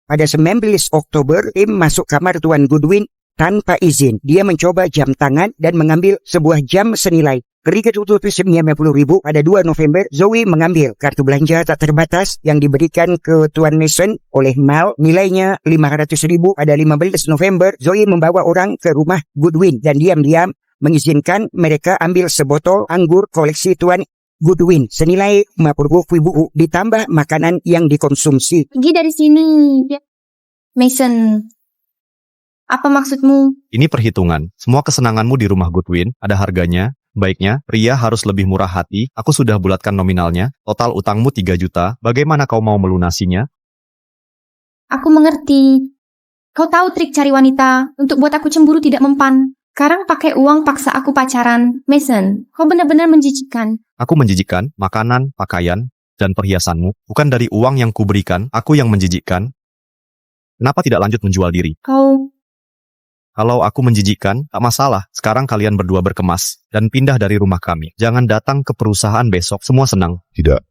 Pada 19 Oktober, tim masuk kamar Tuan Goodwin tanpa izin. Dia mencoba jam tangan dan mengambil sebuah jam senilai 390.000. Pada 2 November, Zoe mengambil kartu belanja tak terbatas yang diberikan ke Tuan Mason oleh Mal, nilainya 500.000. Pada 15 November, Zoe membawa orang ke rumah Goodwin dan diam-diam mengizinkan mereka ambil sebotol anggur koleksi Tuan Goodwin senilai 50.000 ditambah makanan yang dikonsumsi. Pergi dari sini. Mason, apa maksudmu? Ini perhitungan. Semua kesenanganmu di rumah Goodwin ada harganya. Baiknya, pria harus lebih murah hati. Aku sudah bulatkan nominalnya. Total utangmu 3 juta. Bagaimana kau mau melunasinya? Aku mengerti. Kau tahu trik cari wanita untuk buat aku cemburu tidak mempan. Sekarang pakai uang paksa aku pacaran. Mason, kau benar-benar menjijikkan. Aku menjijikkan makanan, pakaian, dan perhiasanmu. Bukan dari uang yang kuberikan, aku yang menjijikkan. Kenapa tidak lanjut menjual diri? Kau Kalau aku menjijikkan, tak masalah. Sekarang kalian berdua berkemas dan pindah dari rumah kami. Jangan datang ke perusahaan besok, semua senang. Tidak.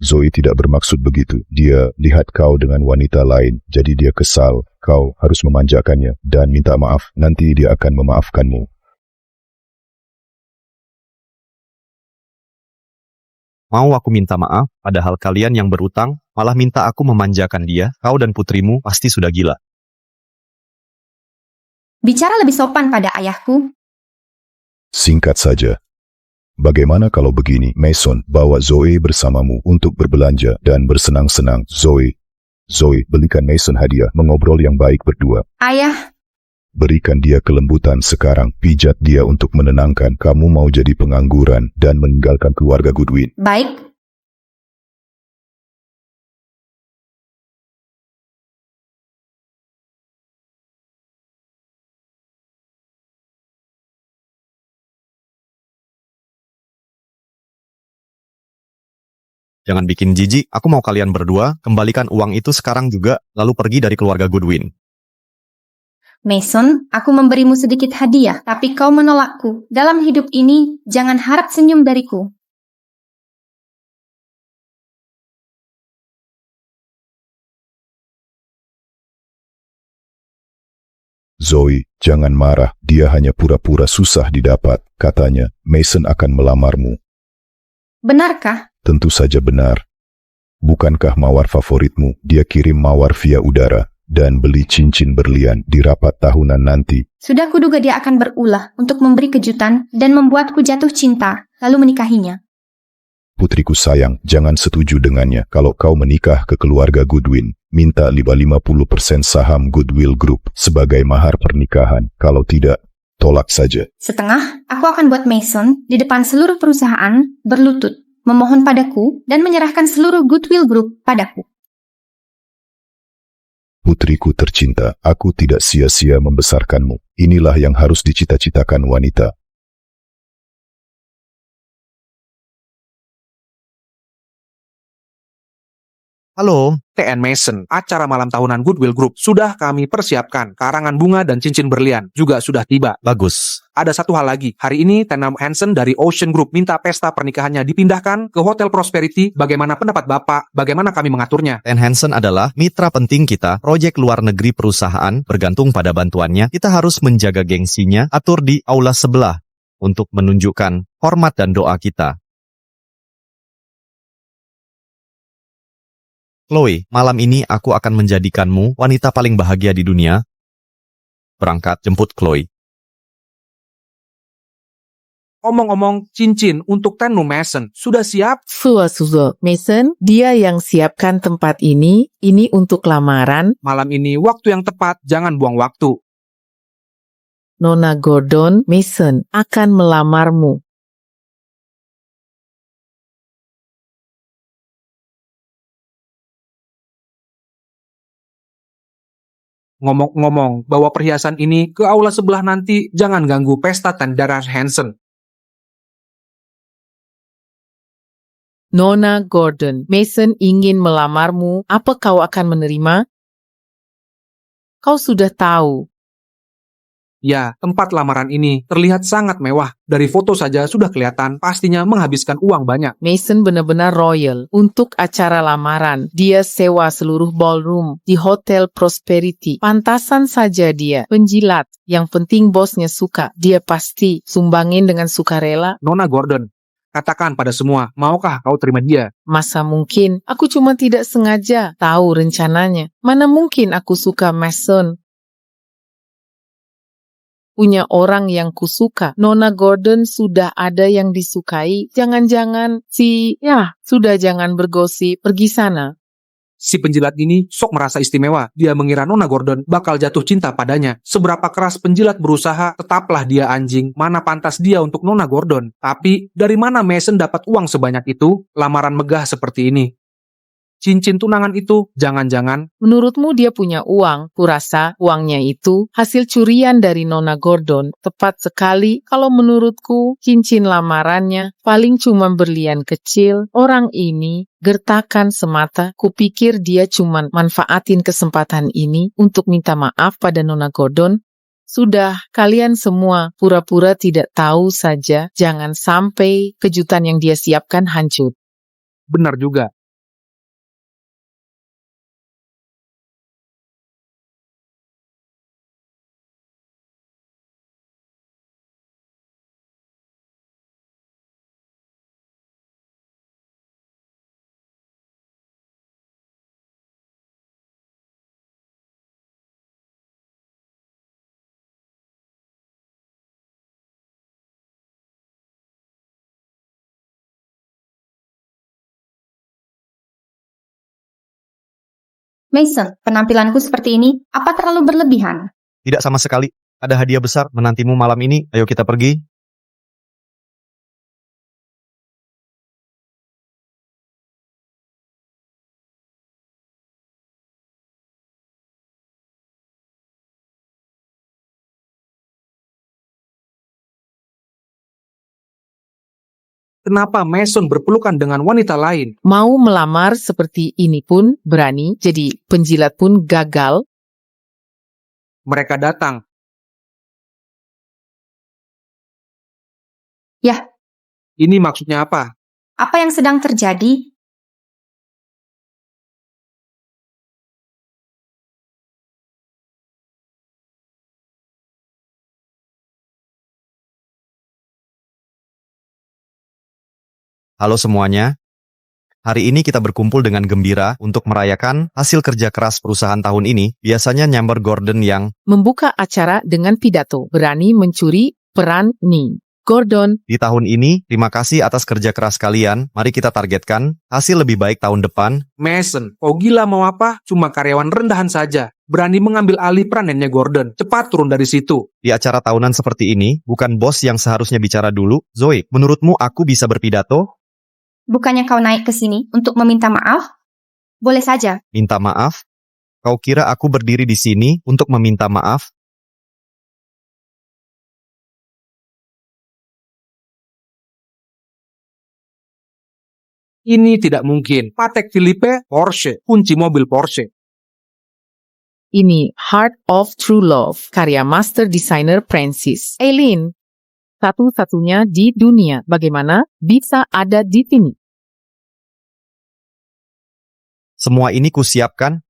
Zoe tidak bermaksud begitu. Dia lihat kau dengan wanita lain, jadi dia kesal. Kau harus memanjakannya dan minta maaf. Nanti dia akan memaafkanmu. Mau aku minta maaf, padahal kalian yang berutang malah minta aku memanjakan dia. Kau dan putrimu pasti sudah gila. Bicara lebih sopan pada ayahku. Singkat saja. Bagaimana kalau begini, Mason, bawa Zoe bersamamu untuk berbelanja dan bersenang-senang. Zoe, belikan Mason hadiah, mengobrol yang baik berdua. Ayah, Berikan dia kelembutan sekarang, pijat dia untuk menenangkan. Kamu mau jadi pengangguran dan meninggalkan keluarga Goodwin. baik. Jangan bikin jijik, aku mau kalian berdua kembalikan uang itu sekarang juga, lalu pergi dari keluarga Goodwin. Mason, aku memberimu sedikit hadiah, tapi kau menolakku. Dalam hidup ini, jangan harap senyum dariku. Zoe, jangan marah, dia hanya pura-pura susah didapat. Katanya, Mason akan melamarmu. Benarkah? Tentu saja benar. Bukankah mawar favoritmu? Dia kirim mawar via udara dan beli cincin berlian di rapat tahunan nanti. Sudah kuduga dia akan berulah untuk memberi kejutan dan membuatku jatuh cinta, lalu menikahinya. Putriku sayang, jangan setuju dengannya. Kalau kau menikah ke keluarga Goodwin, minta 50% saham Goodwill Group sebagai mahar pernikahan. Kalau tidak, tolak saja. Setengah, aku akan buat Mason di depan seluruh perusahaan berlutut, memohon padaku dan menyerahkan seluruh Goodwill Group padaku. Putriku tercinta, aku tidak sia-sia membesarkanmu. Inilah yang harus dicita-citakan wanita. Halo, TN Mason, acara malam tahunan Goodwill Group sudah kami persiapkan. Karangan bunga dan cincin berlian juga sudah tiba. bagus. Ada satu hal lagi. Hari ini Tenham Hansen dari Ocean Group minta pesta pernikahannya dipindahkan ke Hotel Prosperity. Bagaimana pendapat Bapak? Bagaimana kami mengaturnya? Ten Hansen adalah mitra penting kita, proyek luar negeri perusahaan, bergantung pada bantuannya. Kita harus menjaga gengsinya, atur di aula sebelah, untuk menunjukkan hormat dan doa kita. Chloe, malam ini aku akan menjadikanmu wanita paling bahagia di dunia. Berangkat jemput Chloe. Omong-omong, cincin untuk Tenham Mason sudah siap? Sudah, Mason, dia yang siapkan tempat ini untuk lamaran. Malam ini waktu yang tepat, jangan buang waktu. Nona Gordon, Mason akan melamarmu. Ngomong-ngomong, bawa perhiasan ini ke aula sebelah nanti, jangan ganggu pesta Tenham Hansen. Nona Gordon, Mason ingin melamarmu. Apa kau akan menerima? Kau sudah tahu. Ya, tempat lamaran ini terlihat sangat mewah. Dari foto saja sudah kelihatan pastinya menghabiskan uang banyak. Mason benar-benar royal. Untuk acara lamaran, dia sewa seluruh ballroom di Hotel Prosperity. Pantasan saja dia penjilat. Yang penting bosnya suka. Dia pasti sumbangin dengan sukarela. Nona Gordon, katakan pada semua, maukah kau terima dia? Masa mungkin? Aku cuma tidak sengaja tahu rencananya. Mana mungkin aku suka Mason? Punya orang yang kusuka. Nona Gordon sudah ada yang disukai. Jangan-jangan sudah jangan bergosip. Pergi sana. Si penjilat ini sok merasa istimewa. Dia mengira Nona Gordon bakal jatuh cinta padanya. Seberapa keras penjilat berusaha, tetaplah dia anjing. Mana pantas dia untuk Nona Gordon. Tapi, dari mana Mason dapat uang sebanyak itu? Lamaran megah seperti ini. Cincin tunangan itu jangan-jangan Menurutmu dia punya uang? Kurasa uangnya itu hasil curian dari Nona Gordon. Tepat sekali. Kalau menurutku, cincin lamarannya paling cuma berlian kecil. Orang ini gertakan semata. Kupikir dia cuma manfaatin kesempatan ini untuk minta maaf pada Nona Gordon. Sudah, kalian semua pura-pura tidak tahu saja. Jangan sampai kejutan yang dia siapkan hancur. benar juga. Mason, penampilanku seperti ini, apa terlalu berlebihan? Tidak sama sekali. Ada hadiah besar menantimu malam ini. Ayo kita pergi. Kenapa Mason berpelukan dengan wanita lain? Mau melamar seperti ini pun berani, jadi penjilat pun gagal. Mereka datang. Yah, Ini maksudnya apa? apa yang sedang terjadi? Halo semuanya. Hari ini kita berkumpul dengan gembira untuk merayakan hasil kerja keras perusahaan tahun ini. Biasanya Nyamber Gordon yang Membuka acara dengan pidato, berani mencuri peran Ning. Gordon, di tahun ini, terima kasih atas kerja keras kalian. Mari kita targetkan hasil lebih baik tahun depan. Mason, kau gila mau apa? Cuma karyawan rendahan saja. Berani mengambil alih peran neneknya Gordon. Cepat turun dari situ. Di acara tahunan seperti ini, bukan bos yang seharusnya bicara dulu. Zoe, menurutmu aku bisa berpidato? Bukannya kau naik ke sini untuk meminta maaf? Boleh saja. Minta maaf? Kau kira aku berdiri di sini untuk meminta maaf? Ini tidak mungkin. Patek Philippe, Porsche, kunci mobil Porsche. ini Heart of True Love, karya master designer Francis Eileen. Satu-satunya di dunia. Bagaimana bisa ada di sini? Semua ini kusiapkan.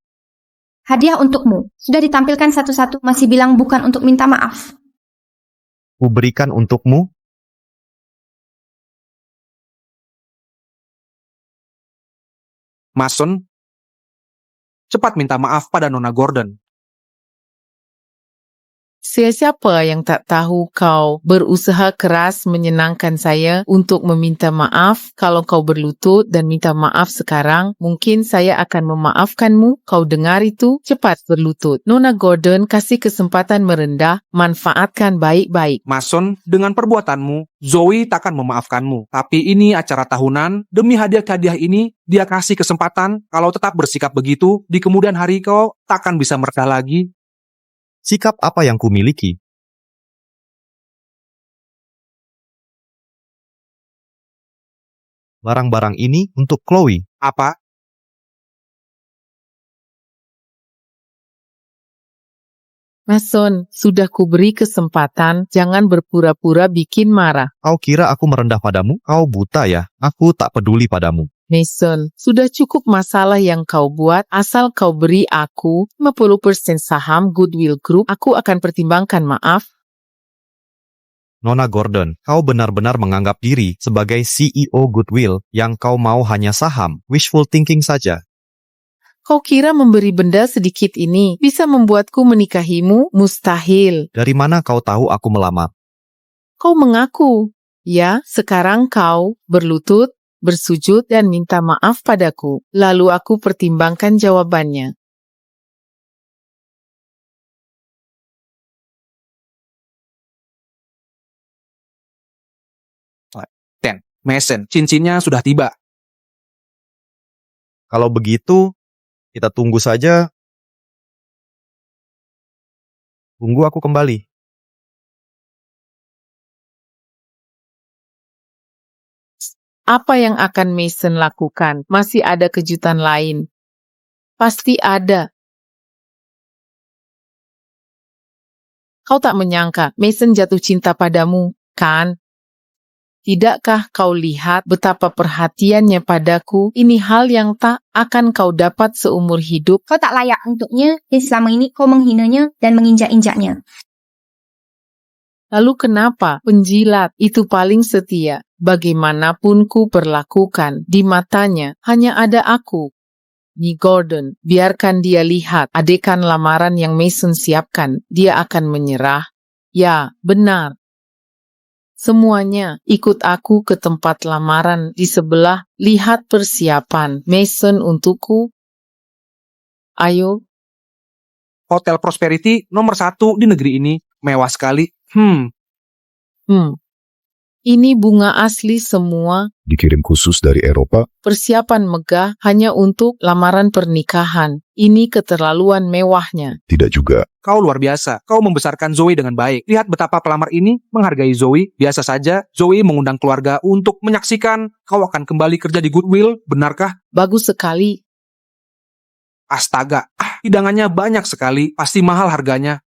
Hadiah untukmu. Sudah ditampilkan satu-satu, masih bilang bukan untuk minta maaf. Kuberikan untukmu. Mason, cepat minta maaf pada Nona Gordon. Siapa yang tak tahu kau berusaha keras menyenangkan saya untuk meminta maaf. Kalau kau berlutut dan minta maaf sekarang, mungkin saya akan memaafkanmu. Kau dengar itu? Cepat berlutut. Nona Gordon kasih kesempatan merendah, manfaatkan baik-baik. Mason, dengan perbuatanmu, Zoe takkan memaafkanmu. Tapi ini acara tahunan, demi hadiah-hadiah ini, dia kasih kesempatan. Kalau tetap bersikap begitu, di kemudian hari kau takkan bisa meredah lagi. Sikap apa yang kumiliki? Barang-barang ini untuk Chloe. Apa? Mason, sudah kuberi kesempatan, jangan berpura-pura bikin marah. Kau kira aku merendah padamu? Kau buta ya? Aku tak peduli padamu. Mason, sudah cukup masalah yang kau buat, asal kau beri aku 50% saham Goodwill Group, aku akan pertimbangkan maaf. Nona Gordon, kau benar-benar menganggap diri sebagai CEO Goodwill yang kau mau hanya saham, wishful thinking saja. Kau kira memberi benda sedikit ini bisa membuatku menikahimu? Mustahil. Dari mana kau tahu aku melamar? Kau mengaku. Ya, sekarang kau berlutut, bersujud dan minta maaf padaku. Lalu aku pertimbangkan jawabannya. Mason, cincinnya sudah tiba. Kalau begitu, kita tunggu saja. Tunggu aku kembali. Apa yang akan Mason lakukan? Masih ada kejutan lain. Pasti ada. Kau tak menyangka Mason jatuh cinta padamu, kan? Tidakkah kau lihat betapa perhatiannya padaku? Ini hal yang tak akan kau dapat seumur hidup. Kau tak layak untuknya, dan selama ini kau menghinanya dan menginjak-injaknya. Lalu kenapa penjilat itu paling setia? Bagaimanapun ku perlakukan, di matanya hanya ada aku. Ni Gordon, biarkan dia lihat adegan lamaran yang Mason siapkan, dia akan menyerah. Ya, benar. Semuanya, ikut aku ke tempat lamaran di sebelah, lihat persiapan Mason untukku. Ayo. Hotel Prosperity nomor 1 di negeri ini, mewah sekali. Ini bunga asli semua, Dikirim khusus dari Eropa. persiapan megah hanya untuk lamaran pernikahan. Ini keterlaluan mewahnya. Tidak juga. Kau luar biasa. Kau membesarkan Zoe dengan baik. Lihat betapa pelamar ini menghargai Zoe. Biasa saja, Zoe mengundang keluarga untuk menyaksikan kau akan kembali kerja di Goodwill. Benarkah? Bagus sekali. Astaga, hidangannya banyak sekali. Pasti mahal harganya.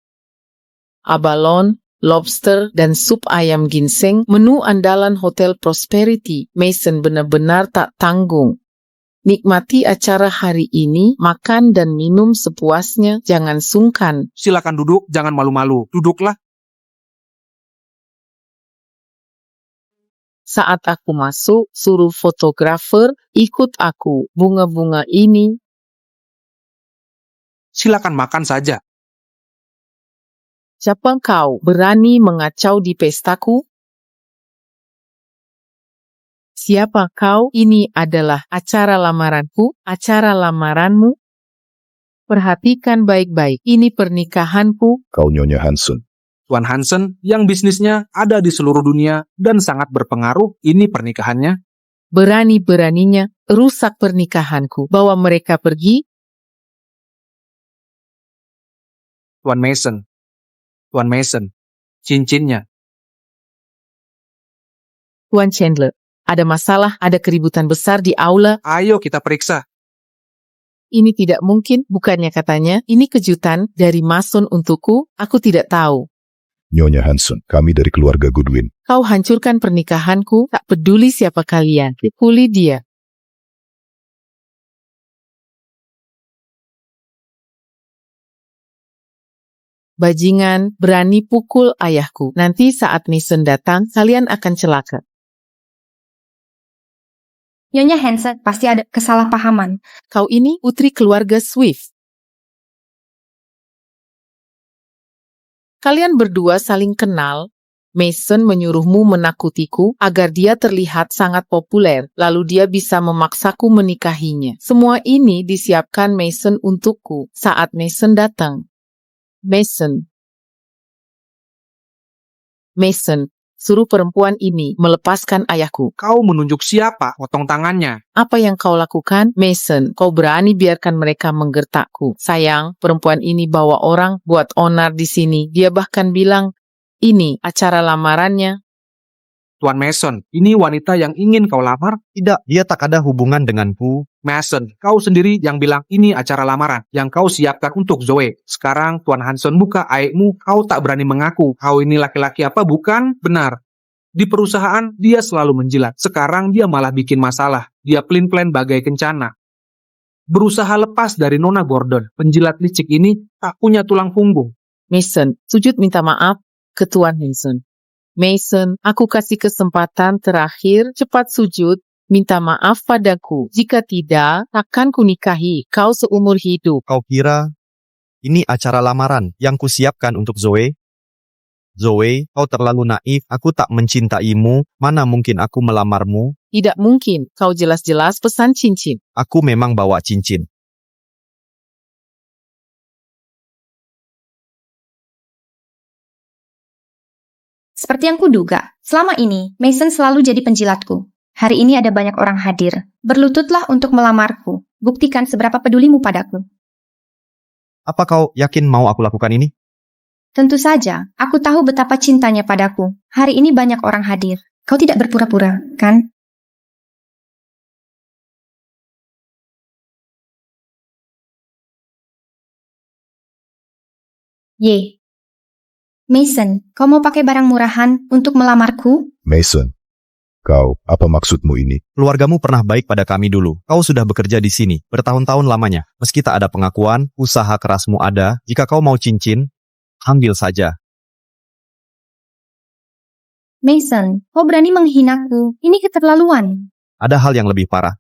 Abalone, lobster, dan sup ayam ginseng, menu andalan Hotel Prosperity. Mason benar-benar tak tanggung. Nikmati acara hari ini, makan dan minum sepuasnya, jangan sungkan. Silakan duduk, jangan malu-malu. Duduklah. Saat aku masuk, suruh fotografer ikut aku. Bunga-bunga ini. Silakan makan saja. Siapa kau berani mengacau di pestaku? Siapa kau? Ini adalah acara lamaranku, acara lamaranmu. Perhatikan baik-baik, ini pernikahanku. Kau Nyonya Hansen. Tuan Hansen yang bisnisnya ada di seluruh dunia dan sangat berpengaruh, ini pernikahannya. Berani-beraninya rusak pernikahanku. Bawa mereka pergi. Tuan Mason, cincinnya. Tuan Chandler, ada masalah, ada keributan besar di aula. Ayo kita periksa. Ini tidak mungkin, bukannya katanya, ini kejutan dari Mason untukku, aku tidak tahu. Nyonya Hansen, kami dari keluarga Goodwin. Kau hancurkan pernikahanku, tak peduli siapa kalian. Pukuli dia. Bajingan, berani pukul ayahku. Nanti saat Mason datang, kalian akan celaka. Nyonya Hansen, pasti ada kesalahpahaman. Kau ini putri keluarga Swift. Kalian berdua saling kenal. Mason menyuruhmu menakutiku agar dia terlihat sangat populer, lalu dia bisa memaksaku menikahinya. Semua ini disiapkan Mason untukku saat Mason datang. Mason, suruh perempuan ini melepaskan ayahku. Kau menunjuk siapa? Potong tangannya. Apa yang kau lakukan? Mason, kau berani biarkan mereka menggertakku. Sayang, perempuan ini bawa orang buat onar di sini. Dia bahkan bilang, ini acara lamarannya. Tuan Mason, ini wanita yang ingin kau lamar? Tidak, dia tak ada hubungan denganku. Mason, kau sendiri yang bilang ini acara lamaran yang kau siapkan untuk Zoe. Sekarang Tuan Hansen buka aibmu, kau tak berani mengaku. Kau ini laki-laki apa bukan? Benar. Di perusahaan, dia selalu menjilat. Sekarang dia malah bikin masalah. Dia plan-plan bagai kencana. Berusaha lepas dari Nona Gordon. Penjilat licik ini tak punya tulang punggung. Mason, sujud minta maaf ke Tuan Hansen. Mason, aku kasih kesempatan terakhir, cepat sujud. Minta maaf padaku. Jika tidak, takkan kunikahi kau seumur hidup. Kau kira ini acara lamaran yang kusiapkan untuk Zoe? Zoe, kau terlalu naif. Aku tak mencintaimu. Mana mungkin aku melamarmu? Tidak mungkin, kau jelas-jelas pesan cincin. Aku memang bawa cincin. Seperti yang kuduga, selama ini Mason selalu jadi penjilatku. Hari ini ada banyak orang hadir. Berlututlah untuk melamarku. buktikan seberapa pedulimu padaku. Apa kau yakin mau aku lakukan ini? Tentu saja, aku tahu betapa cintanya padaku. Hari ini banyak orang hadir. Kau tidak berpura-pura, kan? Ye. Mason, kau mau pakai barang murahan untuk melamarku? Mason, apa maksudmu ini? Keluargamu pernah baik pada kami dulu. Kau sudah bekerja di sini, bertahun-tahun lamanya. Meski tak ada pengakuan, usaha kerasmu ada. Jika kau mau cincin, ambil saja. Mason, kau berani menghinaku. Ini keterlaluan. Ada hal yang lebih parah.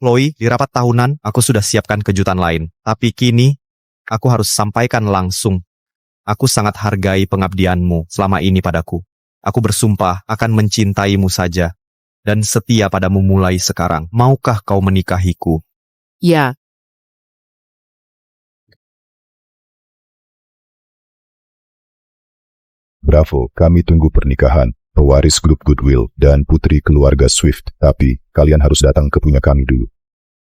Chloe, di rapat tahunan, aku sudah siapkan kejutan lain. Tapi kini, aku harus sampaikan langsung. Aku sangat hargai pengabdianmu selama ini padaku. Aku bersumpah akan mencintaimu saja. Dan setia padamu mulai sekarang. Maukah kau menikahiku? Ya, Bravo, kami tunggu pernikahan. Pewaris grup Goodwill dan putri keluarga Swift. Tapi, kalian harus datang ke punya kami dulu.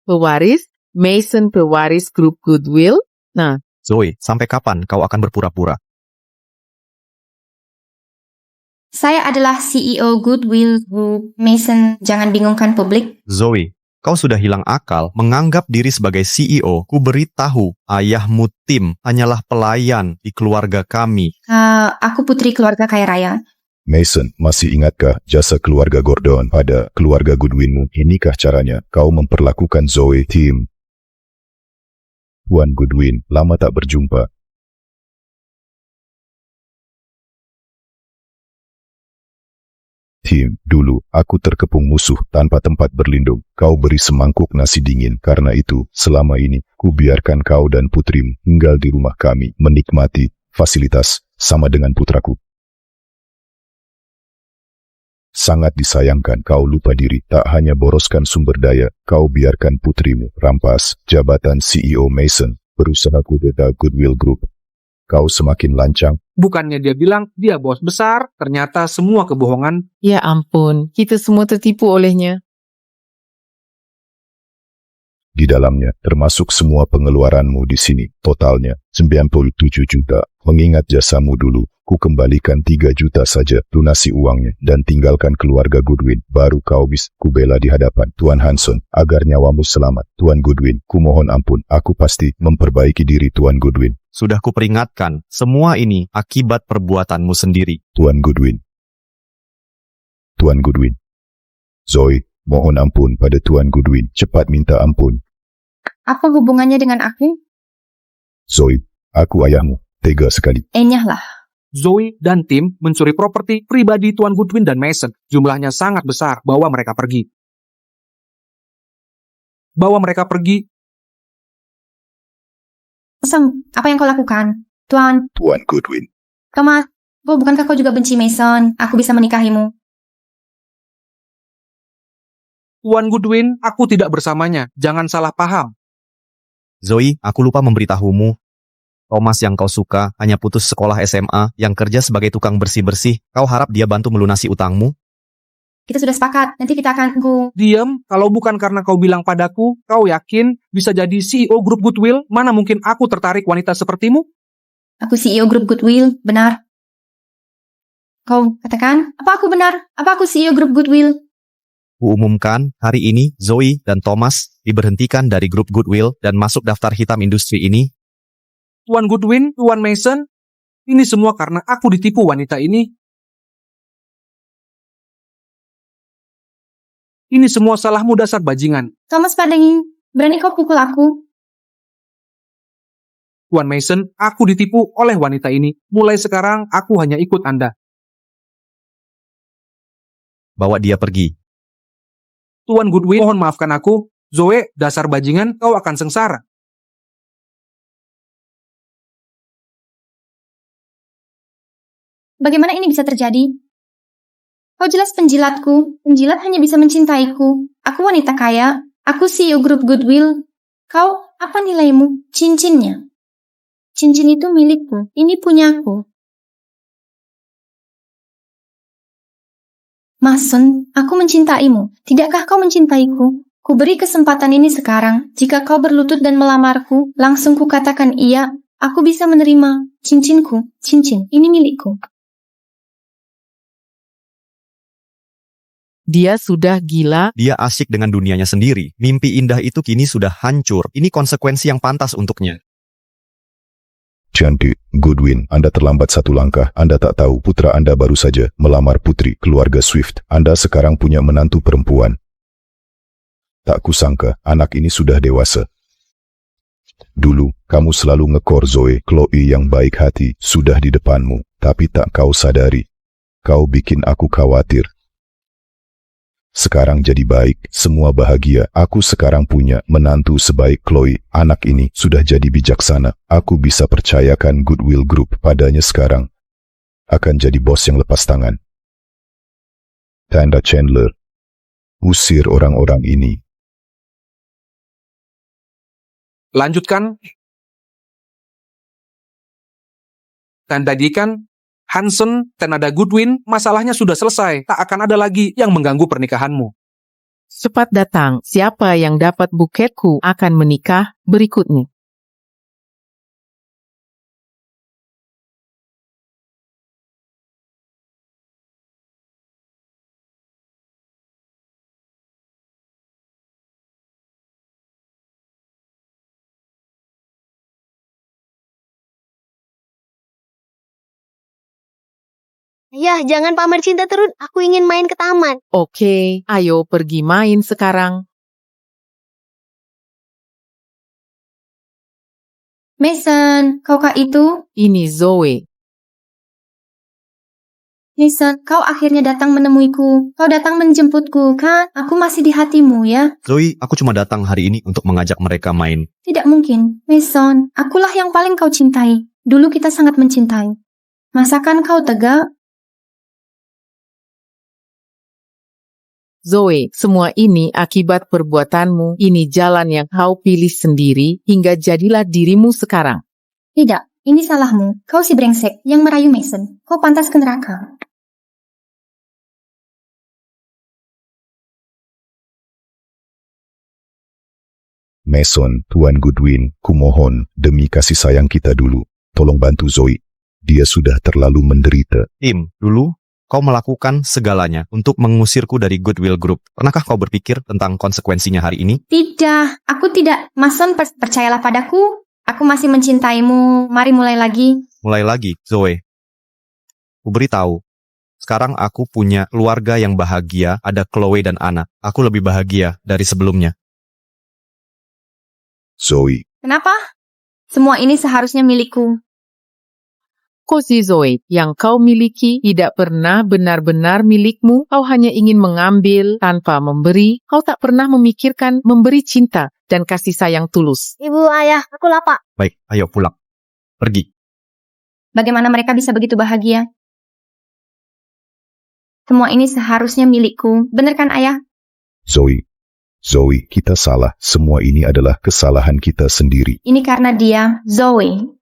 pewaris, Mason pewaris grup Goodwill. Nah, Zoe, sampai kapan kau akan berpura-pura? Saya adalah CEO Goodwill Group. Mason, jangan bingungkan publik. Zoe, kau sudah hilang akal menganggap diri sebagai CEO. Ku beritahu, ayahmu Tim hanyalah pelayan di keluarga kami. Aku putri keluarga kaya raya. Mason, masih ingatkah jasa keluarga Gordon pada keluarga Goodwinmu? Inikah caranya kau memperlakukan Zoe, Tim? Tuan Goodwin, lama tak berjumpa. Tim, dulu aku terkepung musuh tanpa tempat berlindung. Kau beri semangkuk nasi dingin. Karena itu, selama ini, ku biarkan kau dan putrimu tinggal di rumah kami, menikmati fasilitas sama dengan putraku. Sangat disayangkan kau lupa diri, tak hanya boroskan sumber daya, kau biarkan putrimu rampas jabatan CEO Mason, berusaha kudeta Goodwill Group. Kau semakin lancang. Bukannya dia bilang dia bos besar, ternyata semua kebohongan. ya ampun, kita semua tertipu olehnya. Di dalamnya, termasuk semua pengeluaranmu di sini, totalnya 97 juta. Mengingat jasamu dulu, ku kembalikan 3 juta saja, lunasi uangnya, dan tinggalkan keluarga Goodwin. Baru kau bisa kubela di hadapan Tuan Hanson, agar nyawamu selamat. Tuan Goodwin, ku mohon ampun, aku pasti memperbaiki diri Tuan Goodwin. Sudah kuperingatkan, semua ini akibat perbuatanmu sendiri. Tuan Goodwin. Tuan Goodwin. Zoe, mohon ampun pada Tuan Goodwin, cepat minta ampun. Apa hubungannya dengan aku? Zoe, aku ayahmu, tega sekali. Enyahlah. Zoe dan Tim mencuri properti pribadi Tuan Goodwin dan Mason. Jumlahnya sangat besar. Bawa mereka pergi. Bawa mereka pergi. Apa yang kau lakukan? Tuan, Tuan Goodwin. Thomas, bukankah kau juga benci Mason? Aku bisa menikahimu. Tuan Goodwin, aku tidak bersamanya. Jangan salah paham. Zoe, aku lupa memberitahumu. Thomas yang kau suka hanya putus sekolah SMA yang kerja sebagai tukang bersih-bersih. Kau harap dia bantu melunasi utangmu? Kita sudah sepakat, nanti kita akan Diam, kalau bukan karena kau bilang padaku, kau yakin bisa jadi CEO grup Goodwill? Mana mungkin aku tertarik wanita sepertimu? Aku CEO grup Goodwill, benar. Kau katakan, apa aku benar? Apa aku CEO grup Goodwill? Kuumumkan, hari ini Zoe dan Thomas diberhentikan dari grup Goodwill dan masuk daftar hitam industri ini. Tuan Goodwin, Tuan Mason, ini semua karena aku ditipu wanita ini. Ini semua salahmu dasar bajingan. Thomas Padengin, berani kau pukul aku? Tuan Mason, aku ditipu oleh wanita ini. Mulai sekarang, aku hanya ikut Anda. Bawa dia pergi. Tuan Goodwin, mohon maafkan aku. Zoe, dasar bajingan, kau akan sengsara. Bagaimana ini bisa terjadi? Kau jelas penjilatku. Penjilat hanya bisa mencintaiku. Aku wanita kaya. Aku CEO grup Goodwill. Kau, apa nilaimu? Cincinnya. Cincin itu milikku. Ini punyaku. Mason, aku mencintaimu. Tidakkah kau mencintaiku? Ku beri kesempatan ini sekarang. Jika kau berlutut dan melamarku, langsung ku katakan iya. Aku bisa menerima cincinku. Cincin, ini milikku. Dia sudah gila. Dia asyik dengan dunianya sendiri. Mimpi indah itu kini sudah hancur. Ini konsekuensi yang pantas untuknya. Cantik, Goodwin, Anda terlambat satu langkah. Anda tak tahu putra Anda baru saja melamar putri keluarga Swift. Anda sekarang punya menantu perempuan. Tak kusangka, anak ini sudah dewasa. Dulu, kamu selalu ngekor Zoe. Chloe yang baik hati sudah di depanmu. Tapi tak kau sadari. Kau bikin aku khawatir. Sekarang jadi baik, semua bahagia. Aku sekarang punya menantu sebaik Chloe. Anak ini sudah jadi bijaksana. Aku bisa percayakan Goodwill Group padanya sekarang. Akan jadi bos yang lepas tangan. Tanda Chandler. Usir orang-orang ini. Lanjutkan. Dan jadikan Hansen dan ada Goodwin, masalahnya sudah selesai. Tak akan ada lagi yang mengganggu pernikahanmu. Cepat datang, siapa yang dapat buketku akan menikah berikutnya. Ayah, jangan pamer cinta terus. Aku ingin main ke taman. Oke, ayo pergi main sekarang. Mason, kaukah itu? Ini Zoe. Mason, kau akhirnya datang menemuiku. Kau datang menjemputku, kan? Aku masih di hatimu, ya? Zoe, aku cuma datang hari ini untuk mengajak mereka main. Tidak mungkin. Mason, akulah yang paling kau cintai. Dulu kita sangat mencintai. Masakan kau tega? Zoe, semua ini akibat perbuatanmu. Ini jalan yang kau pilih sendiri, hingga jadilah dirimu sekarang. Tidak, ini salahmu. Kau si brengsek yang merayu Mason. Kau pantas ke neraka. Mason, Tuan Goodwin, kumohon, demi kasih sayang kita dulu. Tolong bantu Zoe. Dia sudah terlalu menderita. Tim, dulu kau melakukan segalanya untuk mengusirku dari Goodwill Group. Pernahkah kau berpikir tentang konsekuensinya hari ini? Tidak, aku tidak. Mason, percayalah padaku. Aku masih mencintaimu. Mari mulai lagi. Mulai lagi, Zoe. Ku beritahu, sekarang aku punya keluarga yang bahagia, ada Chloe dan anak. Aku lebih bahagia dari sebelumnya. Zoe, Kenapa? Semua ini seharusnya milikku. Cozy Zoe, yang kau miliki tidak pernah benar-benar milikmu. Kau hanya ingin mengambil tanpa memberi. Kau tak pernah memikirkan memberi cinta dan kasih sayang tulus. Ibu, ayah, aku lapar. Baik, ayo pulang. Pergi. Bagaimana mereka bisa begitu bahagia? Semua ini seharusnya milikku. Benar kan, Ayah? Zoe, kita salah. Semua ini adalah kesalahan kita sendiri. Ini karena dia, Zoe.